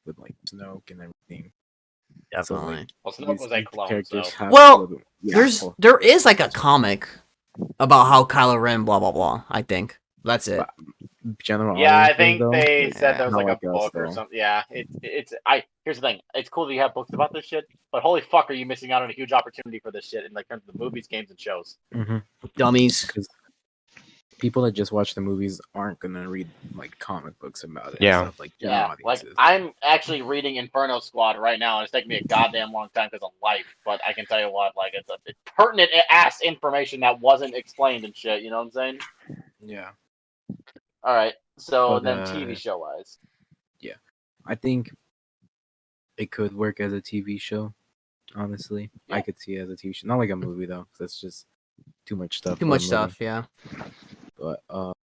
Speaker 6: with like Snoke and everything. So
Speaker 1: definitely.
Speaker 6: like
Speaker 4: Well, Snoke
Speaker 6: these
Speaker 4: was a clone,
Speaker 6: characters
Speaker 4: so
Speaker 6: have
Speaker 1: Well,
Speaker 6: a little, yeah,
Speaker 1: There's
Speaker 6: well,
Speaker 1: there is like a comic about how Kylo Ren blah blah blah. I think that's it.
Speaker 6: but general
Speaker 4: yeah, I
Speaker 6: audiences,
Speaker 4: think
Speaker 6: though,
Speaker 4: they said
Speaker 1: Yeah.
Speaker 4: there was
Speaker 6: not
Speaker 4: like a
Speaker 6: like us,
Speaker 4: book or
Speaker 6: though.
Speaker 4: something. Yeah, it's. Here's the thing. It's cool that you have books about this shit, but holy fuck, are you missing out on a huge opportunity for this shit in like terms of the movies, games, and shows?
Speaker 1: Dummies.
Speaker 6: Because people that just watch the movies aren't gonna read like comic books about it
Speaker 2: Yeah.
Speaker 6: and stuff like general
Speaker 4: Yeah, like
Speaker 6: audiences.
Speaker 4: I'm actually reading Inferno Squad right now, and it's taking me a goddamn long time because of life. But I can tell you what, like it's pertinent ass information that wasn't explained and shit. You know what I'm saying?
Speaker 6: Yeah,
Speaker 4: All right. So
Speaker 6: But,
Speaker 4: then, TV show wise,
Speaker 6: I think it could work as a TV show. Honestly, I
Speaker 4: Yeah.
Speaker 6: could see it as a TV show, not like a movie though, because that's just too much stuff.
Speaker 1: Too
Speaker 6: for a
Speaker 1: much
Speaker 6: movie.
Speaker 1: stuff, yeah.
Speaker 6: But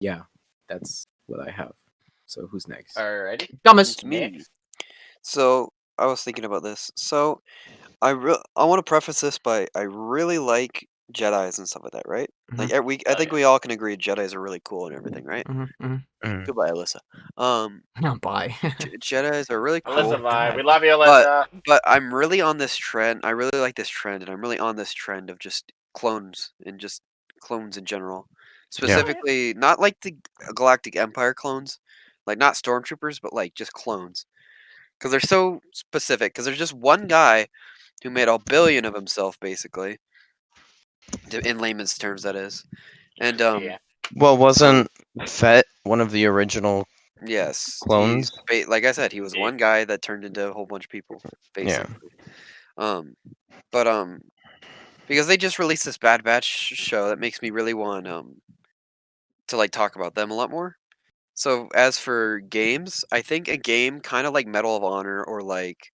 Speaker 6: yeah, that's what I have. So who's next?
Speaker 4: alrighty.
Speaker 1: Dumbest.
Speaker 3: It's me.
Speaker 4: Next.
Speaker 3: So I was thinking about this. So I want to preface this by I really like Jedi's and stuff like that, right? Like I think we all can agree Jedi's are really cool and everything, right? Goodbye, Alyssa.
Speaker 1: No, bye.
Speaker 3: Jedi's are really cool.
Speaker 4: Alyssa, bye.
Speaker 1: God.
Speaker 4: We love you, Alyssa.
Speaker 3: But I'm really on this trend. I really like this trend, and I'm really on this trend of just clones and just clones in general. Specifically, not like the Galactic Empire clones, like not stormtroopers, but like just clones. Because they're so specific. Because there's just one guy who made a billion of himself, basically. In layman's terms, that is. And
Speaker 4: Yeah.
Speaker 2: Well, wasn't Fett one of the original?
Speaker 3: yes,
Speaker 2: Clones?
Speaker 3: like I said, he was
Speaker 4: Yeah.
Speaker 3: one guy that turned into a whole bunch of people, basically. But because they just released this Bad Batch show that makes me really want to like talk about them a lot more. So as for games, I think a game kind of like Medal of Honor or like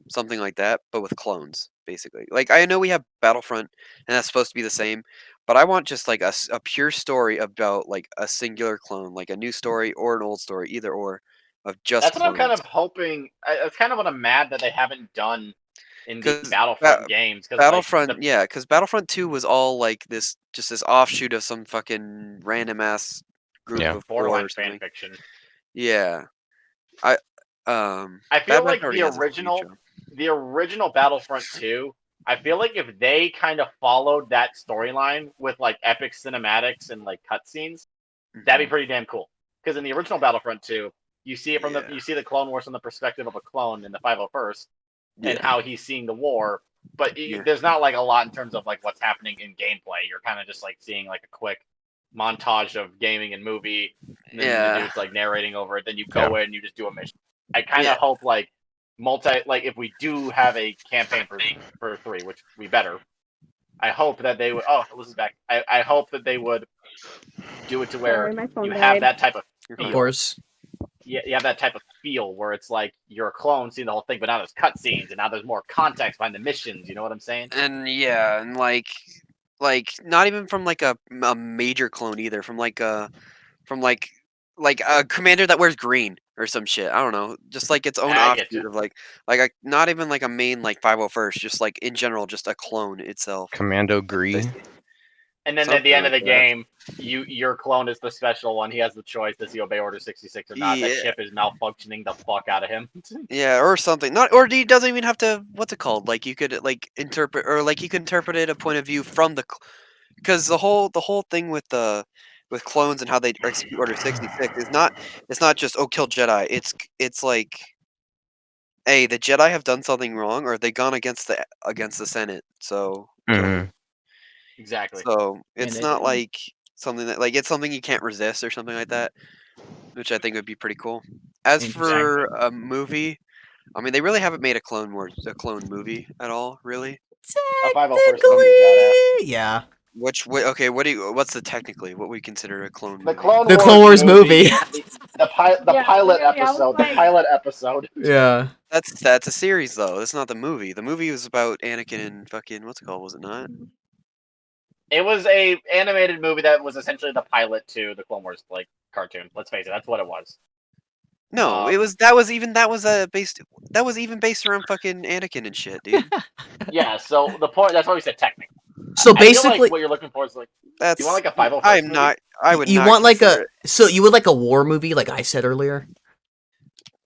Speaker 3: something like that, but with clones, basically. Like I know we have Battlefront, and that's supposed to be the same, but I want just like a pure story about like a singular clone, like a new story or an old story, either or, of just
Speaker 4: That's what I'm kind
Speaker 3: clones.
Speaker 4: of hoping. That's kind of what I'm mad that they haven't done in the
Speaker 3: 'Cause
Speaker 4: Battlefront games. Because
Speaker 3: Battlefront,
Speaker 4: like,
Speaker 3: yeah, because Battlefront 2 was all like this, just this offshoot of some fucking random ass group
Speaker 2: Yeah.
Speaker 3: of
Speaker 4: borderline
Speaker 3: four or
Speaker 4: fan
Speaker 3: something.
Speaker 4: fiction.
Speaker 3: Yeah, I
Speaker 4: I feel
Speaker 3: Bad Batch
Speaker 4: like
Speaker 3: already has a TV show.
Speaker 4: the original Battlefront 2, I feel like if they kind of followed that storyline with like epic cinematics and like cutscenes, that'd be pretty damn cool. Because in the original Battlefront 2, you see it from
Speaker 3: Yeah.
Speaker 4: you see the Clone Wars from the perspective of a clone in the 501st and
Speaker 3: Yeah.
Speaker 4: how he's seeing the war. But
Speaker 3: Yeah.
Speaker 4: there's not like a lot in terms of like what's happening in gameplay. You're kind of just like seeing like a quick montage of gaming and movie, and then the
Speaker 3: Yeah.
Speaker 4: dude's like narrating over it. Then you go in and you just do a mission. I kind of hope like if we do have a campaign for 3, which we better. I hope that they would. Oh, Alyssa's back. I hope that they would do it to where
Speaker 7: Sorry, my phone
Speaker 4: you
Speaker 7: died.
Speaker 4: have that type of
Speaker 1: Of
Speaker 4: feel.
Speaker 1: course.
Speaker 4: You have that type of feel where it's like you're a clone seeing the whole thing, but now there's cutscenes and now there's more context behind the missions. You know what I'm saying?
Speaker 3: And yeah, and like not even from like a major clone either, from like a commander that wears green or some shit. I don't know, just like its own
Speaker 4: I get
Speaker 3: offshoot
Speaker 4: you.
Speaker 3: of like a, not even like a main like 501st, just like in general, just a clone itself.
Speaker 2: Commando Gree.
Speaker 4: And then at the
Speaker 3: Something
Speaker 4: end of the
Speaker 3: like that.
Speaker 4: game, your clone is the special one. He has the choice: does he obey Order 66 or not? That
Speaker 3: Yeah.
Speaker 4: chip is malfunctioning the fuck out of him.
Speaker 3: Yeah, or something. Not, or he doesn't even have to. What's it called? Like you could like interpret, or like you could interpret it a point of view from the, because the whole thing with clones and how they execute Order 66 is not, it's not just, oh, kill Jedi. It's like, hey, the Jedi have done something wrong, or they gone against the Senate, so kill
Speaker 2: Mhm.
Speaker 3: them.
Speaker 4: Exactly.
Speaker 3: So it's
Speaker 1: they
Speaker 3: not
Speaker 1: do.
Speaker 3: like something that, like, it's something you can't resist or something like that, which I think would be pretty cool. As for a movie, I mean, they really haven't made a clone movie at all, really.
Speaker 4: A 501st would be badass.
Speaker 1: Yeah.
Speaker 3: Okay, what's the technically what we consider a clone
Speaker 4: The
Speaker 3: movie?
Speaker 4: Clone
Speaker 1: The Clone Wars movie.
Speaker 4: The
Speaker 7: Yeah,
Speaker 4: pilot
Speaker 7: literally, I was
Speaker 4: episode. The
Speaker 7: like-
Speaker 4: pilot episode.
Speaker 1: Yeah.
Speaker 3: That's a series though. That's not the movie. The movie was about Anakin and fucking what's it called? Was it not?
Speaker 4: It was a animated movie that was essentially the pilot to the Clone Wars like cartoon. Let's face it, that's what it was.
Speaker 3: No, it was that was even based around fucking Anakin and shit, dude.
Speaker 4: Yeah. So the point. That's why we said technically.
Speaker 1: So
Speaker 4: I feel
Speaker 1: basically,
Speaker 4: like what you're looking for is like
Speaker 3: That's
Speaker 4: you want like a 501st
Speaker 3: I'm
Speaker 4: movie?
Speaker 3: not. I would
Speaker 1: you
Speaker 3: not
Speaker 1: want like
Speaker 3: consider
Speaker 1: you would like a war movie, like I said earlier.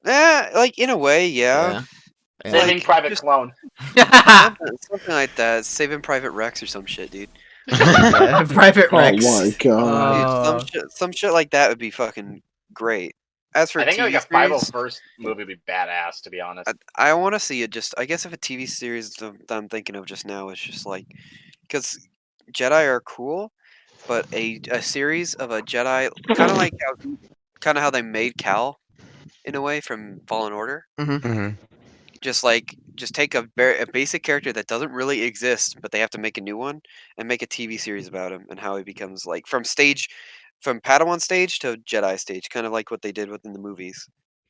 Speaker 3: like in a way, yeah.
Speaker 4: Saving
Speaker 3: Like,
Speaker 4: Private
Speaker 3: just-
Speaker 4: Clone.
Speaker 3: Something like that. Saving Private Rex or some shit, dude.
Speaker 1: Yeah, Private
Speaker 5: Oh
Speaker 1: Rex.
Speaker 5: my god.
Speaker 3: Some shit like that would be fucking great. As for
Speaker 4: I think
Speaker 3: TV
Speaker 4: like a
Speaker 3: series,
Speaker 4: 501st movie would be badass, to be honest.
Speaker 3: I want to see it. Just I guess if a TV series that I'm thinking of just now is just like, because Jedi are cool, but a series of a Jedi, kind of like how they made Cal in a way from Fallen Order.
Speaker 2: Mhm.
Speaker 3: Just take a basic character that doesn't really exist, but they have to make a new one and make a TV series about him and how he becomes like from Padawan stage to Jedi stage, kind of like what they did within the movies,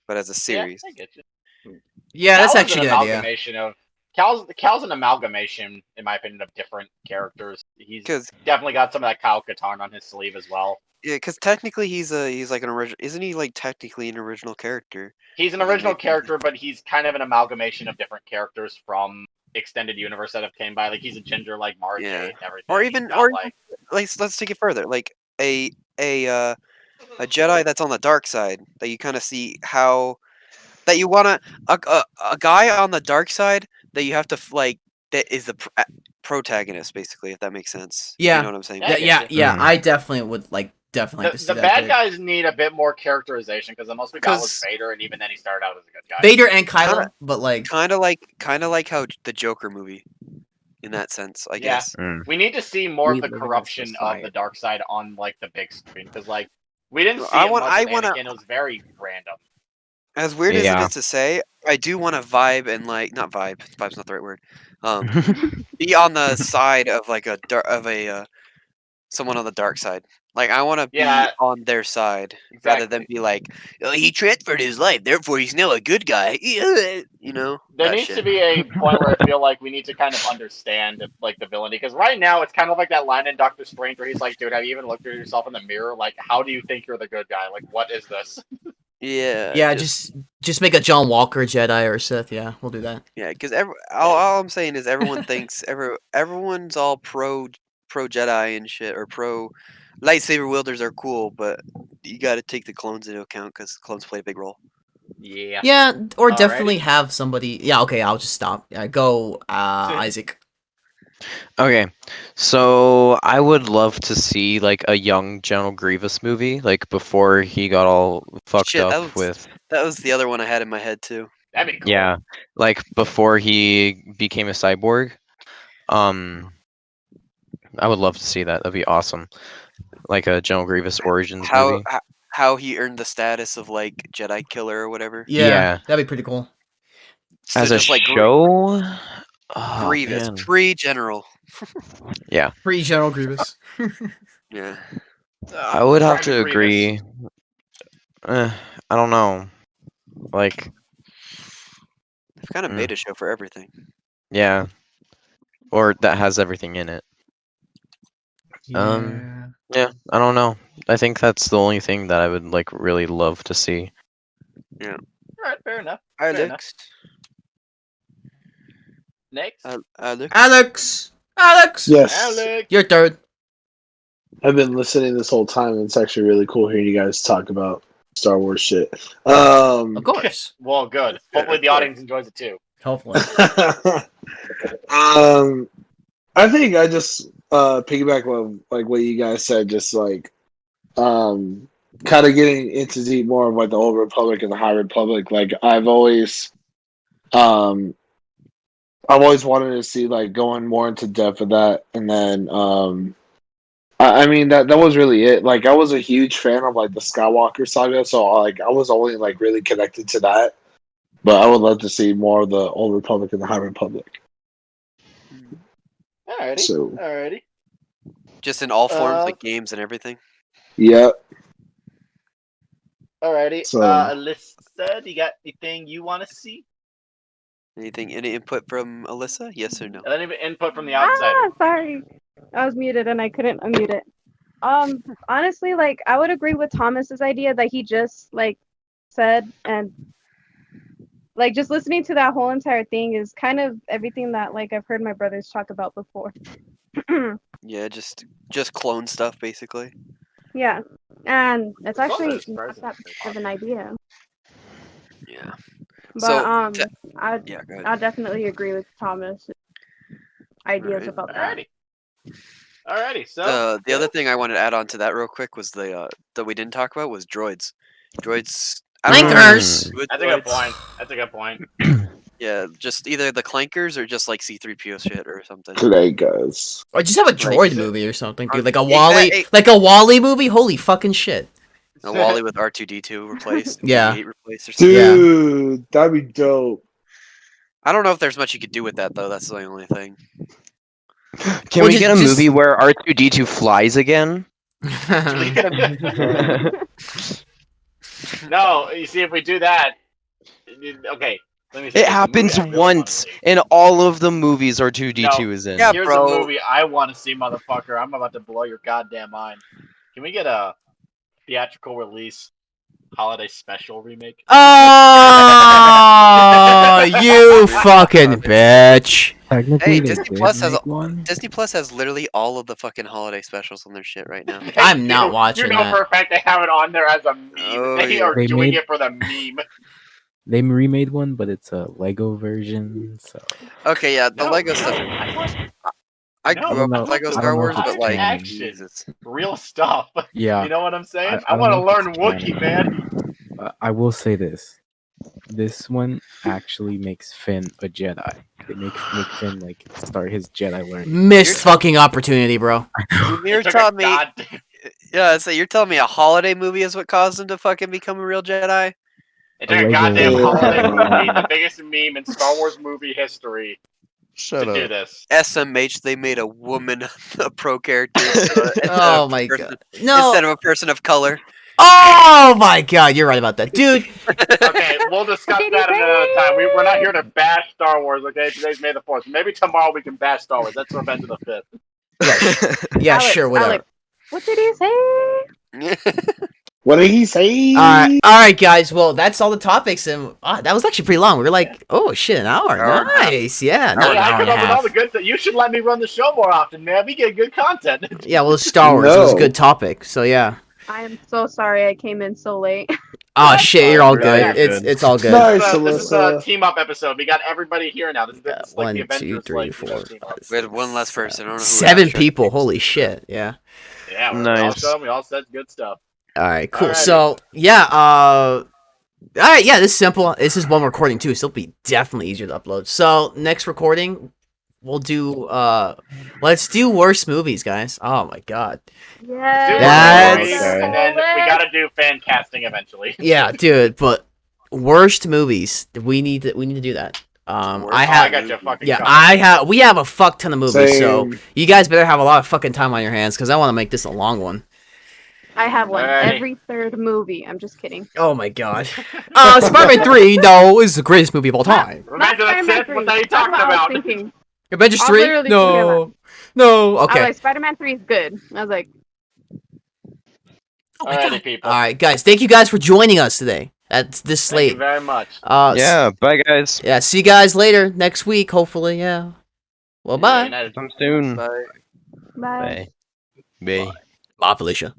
Speaker 3: but as a series.
Speaker 4: Yeah, I get you.
Speaker 1: Yeah, that's
Speaker 4: Cal is
Speaker 1: actually
Speaker 4: an
Speaker 1: a good idea.
Speaker 4: amalgamation of Cal's an amalgamation, in my opinion, of different characters. He's
Speaker 3: 'Cause-
Speaker 4: definitely got some of that Kyle Katarn on his sleeve as well.
Speaker 3: Yeah, because technically he's like an original. Isn't he like technically an original character?
Speaker 4: He's an
Speaker 3: Well, then
Speaker 4: original
Speaker 3: maybe-
Speaker 4: character, but he's kind of an amalgamation of different characters from extended universe that have came by. Like he's a ginger like Mara
Speaker 3: Yeah.
Speaker 4: Jade and everything.
Speaker 3: Or
Speaker 4: He's
Speaker 3: even
Speaker 4: got,
Speaker 3: like let's take it further. Like a Jedi that's on the dark side that you kind of see how that you want to a guy on the dark side that you have to like that is the protagonist basically, if that makes sense.
Speaker 1: Yeah.
Speaker 3: You know what I'm saying?
Speaker 4: Yeah, I
Speaker 1: Yeah,
Speaker 4: get
Speaker 1: yeah,
Speaker 2: Mhm.
Speaker 1: I definitely would like to see
Speaker 4: the
Speaker 1: that.
Speaker 4: bad
Speaker 1: dude.
Speaker 4: guys need a bit more characterization because the most we got was
Speaker 3: 'Cause-
Speaker 4: Vader, and even then he started out as a good guy.
Speaker 1: Vader and Kylo, but like
Speaker 3: Kind of like how the Joker movie, in that sense, I
Speaker 4: Yeah.
Speaker 3: guess.
Speaker 2: Mm.
Speaker 4: We need to see more
Speaker 6: We
Speaker 4: of the
Speaker 6: live in a
Speaker 4: corruption of the
Speaker 6: society.
Speaker 4: dark side on like the big screen because like we didn't
Speaker 3: No,
Speaker 4: see
Speaker 3: I
Speaker 4: it
Speaker 3: want-
Speaker 4: much
Speaker 3: I
Speaker 4: of
Speaker 3: wanna-
Speaker 4: Anakin. It was very random.
Speaker 3: As weird as it
Speaker 2: Yeah.
Speaker 3: is to say, I do want to vibe and like not vibe. Vibe's not the right word. Be on the side of like someone on the dark side. Like I want to
Speaker 4: Yeah.
Speaker 3: be on their side rather than
Speaker 4: Exactly.
Speaker 3: be like, oh, he transferred his life, therefore he's now a good guy. You know.
Speaker 4: There
Speaker 3: that
Speaker 4: needs
Speaker 3: shit.
Speaker 4: to be a point where I feel like we need to kind of understand like the villainy because right now it's kind of like that line in Doctor Strange where he's like, "Dude, have you even looked at yourself in the mirror? Like, how do you think you're the good guy? Like, what is this?"
Speaker 3: Yeah.
Speaker 1: just make a John Walker Jedi or Sith. Yeah, we'll do that.
Speaker 3: Yeah, because all I'm saying is everyone thinks everyone's all pro Jedi and shit, or pro lightsaber wielders are cool, but you got to take the clones into account because clones play a big role.
Speaker 4: Yeah.
Speaker 1: Yeah, or
Speaker 4: Alrighty.
Speaker 1: definitely have somebody. Yeah, okay, I'll just stop. Go, Isaac.
Speaker 2: Okay, so I would love to see like a young General Grievous movie, like before he got all fucked
Speaker 3: Shit,
Speaker 2: up with.
Speaker 3: that was the other one I had in my head too.
Speaker 4: That'd be cool.
Speaker 2: Yeah, like before he became a cyborg. I would love to see that. That'd be awesome. Like a General Grievous Origins movie.
Speaker 3: How he earned the status of like Jedi killer or whatever.
Speaker 1: Yeah, that'd be pretty cool.
Speaker 3: So
Speaker 2: As a
Speaker 3: just like
Speaker 2: show. Oh,
Speaker 3: Grievous,
Speaker 2: man.
Speaker 3: pre-general.
Speaker 2: Yeah,
Speaker 1: Free General Grievous.
Speaker 3: Yeah.
Speaker 2: I would have to
Speaker 4: Private
Speaker 2: agree. I don't know. Like,
Speaker 3: They've kind of made a show for everything.
Speaker 2: yeah, or that has everything in it.
Speaker 1: Yeah.
Speaker 2: Yeah, I don't know. I think that's the only thing that I would like really love to see.
Speaker 4: All right, fair enough.
Speaker 3: Alex.
Speaker 4: Next,
Speaker 3: Alex.
Speaker 1: Alex,
Speaker 5: Yes.
Speaker 4: Alex.
Speaker 1: your third.
Speaker 5: I've been listening this whole time, and it's actually really cool hearing you guys talk about Star Wars shit.
Speaker 1: Of course.
Speaker 4: Well, good. Hopefully the audience enjoys it too.
Speaker 1: Hopefully.
Speaker 5: I think I just piggyback on like what you guys said, just like kind of getting into deep more of like the Old Republic and the High Republic. Like I've always wanted to see like going more into depth of that, and then I mean that was really it. Like I was a huge fan of like the Skywalker saga, so like I was only like really connected to that. But I would love to see more of the Old Republic and the High Republic.
Speaker 4: Alrighty.
Speaker 5: So
Speaker 4: Alrighty.
Speaker 3: Just in all forms, like games and everything.
Speaker 5: yeah.
Speaker 4: Alrighty.
Speaker 5: So-
Speaker 4: Alyssa, do you got anything you want to see?
Speaker 3: Anything? Any input from Alyssa? Yes or no?
Speaker 4: Any input from the outsider?
Speaker 7: Sorry. I was muted and I couldn't unmute it. Honestly, like I would agree with Thomas's idea that he just like said, and like just listening to that whole entire thing is kind of everything that like I've heard my brothers talk about before.
Speaker 3: Yeah, just clone stuff basically.
Speaker 7: Yeah, and it's
Speaker 4: Well,
Speaker 7: actually
Speaker 4: that's
Speaker 7: not that
Speaker 4: surprising.
Speaker 7: bad of an idea.
Speaker 3: Yeah.
Speaker 7: But
Speaker 3: So, yeah, go ahead.
Speaker 7: I definitely agree with Thomas' ideas
Speaker 3: Alright.
Speaker 7: about that.
Speaker 4: Alrighty. So
Speaker 3: The other thing I wanted to add on to that real quick was the that we didn't talk about was droids. Droids. I don't know
Speaker 1: Clankers.
Speaker 3: with
Speaker 4: That's a good
Speaker 3: droids.
Speaker 4: point. That's a good point.
Speaker 3: Yeah, just either the clankers or just like C-3PO shit or something.
Speaker 5: Today, guys.
Speaker 1: Or just have a droid
Speaker 4: Like-
Speaker 1: movie or something, dude. Like
Speaker 3: Or-
Speaker 1: a Wally,
Speaker 3: Exactly.
Speaker 1: like a Wally movie. Holy fucking shit!
Speaker 3: A Wally with R2D2 replaced.
Speaker 1: Yeah.
Speaker 3: BB-8 replaced or something.
Speaker 1: Yeah.
Speaker 5: Dude, that'd be dope.
Speaker 3: I don't know if there's much you could do with that though. That's the only thing.
Speaker 2: Can
Speaker 1: Well,
Speaker 2: we get a
Speaker 1: just-
Speaker 2: movie where R2D2 flies again?
Speaker 4: No, you see, if we do that, okay. Let me see.
Speaker 2: It happens once in all of the movies R2D2
Speaker 4: No.
Speaker 2: is in.
Speaker 3: Yeah,
Speaker 4: Here's
Speaker 3: bro.
Speaker 4: a movie I want to see, motherfucker. I'm about to blow your goddamn mind. Can we get a theatrical release holiday special remake?
Speaker 1: Oh, you fucking bitch!
Speaker 6: Technically,
Speaker 3: Hey,
Speaker 6: they
Speaker 3: Disney
Speaker 6: did
Speaker 3: Plus has
Speaker 6: make one.
Speaker 3: Disney Plus has literally all of the fucking holiday specials on their shit right now.
Speaker 1: I'm not
Speaker 4: You-
Speaker 1: watching
Speaker 4: You know
Speaker 1: that.
Speaker 4: for a fact they have it on there as a meme.
Speaker 3: Oh,
Speaker 4: They
Speaker 3: yeah.
Speaker 4: are
Speaker 6: They
Speaker 4: doing
Speaker 6: made-
Speaker 4: it for the meme.
Speaker 6: They remade one, but it's a Lego version. So
Speaker 3: Okay, yeah, the
Speaker 4: No,
Speaker 3: Lego
Speaker 4: no,
Speaker 3: stuff.
Speaker 4: No,
Speaker 3: I grew
Speaker 6: I
Speaker 3: up
Speaker 6: don't know-
Speaker 3: with Lego
Speaker 6: I
Speaker 3: Star
Speaker 6: don't know
Speaker 3: Wars,
Speaker 6: if
Speaker 3: but
Speaker 6: it's
Speaker 3: like,
Speaker 6: canon.
Speaker 3: Jesus.
Speaker 4: Real stuff.
Speaker 6: yeah,
Speaker 4: You know what I'm saying?
Speaker 6: I
Speaker 4: I want to
Speaker 6: don't know if
Speaker 4: learn
Speaker 6: it's
Speaker 4: Wookiee,
Speaker 6: canon.
Speaker 4: man.
Speaker 6: I will say this: this one actually makes Finn a Jedi. They make Finn like start his Jedi learning.
Speaker 1: Missed fucking opportunity, bro.
Speaker 3: You're
Speaker 4: It took a
Speaker 3: telling me,
Speaker 4: goddamn-
Speaker 3: yeah, so you're telling me a holiday movie is what caused him to fucking become a real Jedi?
Speaker 4: It took a
Speaker 6: Lego
Speaker 4: goddamn
Speaker 5: movie.
Speaker 4: holiday movie, the biggest meme in Star Wars movie history,
Speaker 2: Shut
Speaker 4: to do
Speaker 2: up.
Speaker 4: this.
Speaker 3: SMH, they made a woman a pro character instead
Speaker 1: Oh
Speaker 3: of
Speaker 1: my
Speaker 3: a person-
Speaker 1: god. No.
Speaker 3: instead of a person of color.
Speaker 1: Oh my god, you're right about that, dude.
Speaker 4: Okay, we'll discuss that another time. We're not here to bash Star Wars, okay? Today's May the 4th. Maybe tomorrow we can bash Star Wars. That's Revenge of the 5th.
Speaker 1: Yeah,
Speaker 7: Alex,
Speaker 1: sure, whatever.
Speaker 7: Alex, what did he say?
Speaker 5: What did he say?
Speaker 1: All right, guys. Well, that's all the topics, and that was actually pretty long. We were like, oh shit, an hour.
Speaker 3: Hour and a half.
Speaker 1: Nice, yeah,
Speaker 3: Hour
Speaker 1: not
Speaker 4: Hey,
Speaker 1: an
Speaker 4: I
Speaker 1: hour and
Speaker 4: come
Speaker 1: a
Speaker 4: up with all
Speaker 1: half.
Speaker 4: the good stuff. You should let me run the show more often, man. We get good content.
Speaker 1: Yeah, well, it's Star Wars. It was a
Speaker 5: No.
Speaker 1: good topic, so yeah.
Speaker 7: I am so sorry I came in so late.
Speaker 1: Oh shit, you're all
Speaker 2: Yeah,
Speaker 1: good.
Speaker 2: you're
Speaker 1: It's
Speaker 2: good.
Speaker 1: it's all good.
Speaker 5: Nice,
Speaker 4: This is a
Speaker 5: Alyssa.
Speaker 4: team up episode. We got everybody here now. This is
Speaker 1: Yeah,
Speaker 4: it's like the
Speaker 1: 1, 2,
Speaker 4: Avengers.
Speaker 1: 3,
Speaker 4: like, you know,
Speaker 1: 4,
Speaker 4: team up.
Speaker 3: We had one less person. I don't know who
Speaker 1: 7
Speaker 3: that
Speaker 1: people.
Speaker 3: was.
Speaker 1: Holy shit. Yeah.
Speaker 4: Yeah, we all
Speaker 2: Nice.
Speaker 4: come. We all said good stuff.
Speaker 1: All right, cool.
Speaker 4: Alrighty.
Speaker 1: So yeah, all right, yeah, this is simple. This is one recording too, so it'll be definitely easier to upload. So next recording, we'll do let's do worst movies, guys. Oh my god.
Speaker 7: Yeah.
Speaker 1: That's-
Speaker 4: And then we gotta do fan casting eventually.
Speaker 1: Yeah, dude, but worst movies. We need to do that. I
Speaker 4: I
Speaker 1: have
Speaker 4: got you fucking
Speaker 1: yeah,
Speaker 4: covered.
Speaker 1: we have a fuck ton of movies, so
Speaker 5: Same.
Speaker 1: you guys better have a lot of fucking time on your hands because I want to make this a long one.
Speaker 7: I have one.
Speaker 4: Alrighty.
Speaker 7: Every third movie. I'm just kidding.
Speaker 1: Oh my god. Spider-Man 3, no, is the greatest movie of all time.
Speaker 4: Revenge of the
Speaker 7: Spider-Man
Speaker 4: Sith.
Speaker 7: 3.
Speaker 4: What are you
Speaker 7: That's
Speaker 4: talking
Speaker 7: what I was
Speaker 4: about?
Speaker 7: thinking.
Speaker 1: Avengers
Speaker 7: I was
Speaker 1: 3?
Speaker 7: literally thinking
Speaker 1: No. No,
Speaker 7: I
Speaker 1: okay.
Speaker 7: was like, Spider-Man 3 is good. I was like,
Speaker 1: Oh my
Speaker 4: Alrighty,
Speaker 1: God.
Speaker 4: people.
Speaker 1: Alright, guys, thank you guys for joining us today at this
Speaker 4: Thank you
Speaker 1: late.
Speaker 4: very much.
Speaker 2: Yeah, bye guys.
Speaker 1: Yeah, see you guys later next week, hopefully, yeah. Well, bye.
Speaker 4: United.
Speaker 2: Come soon.
Speaker 3: Bye.
Speaker 7: bye.
Speaker 2: Bye. Bye.
Speaker 1: Bye, Felicia.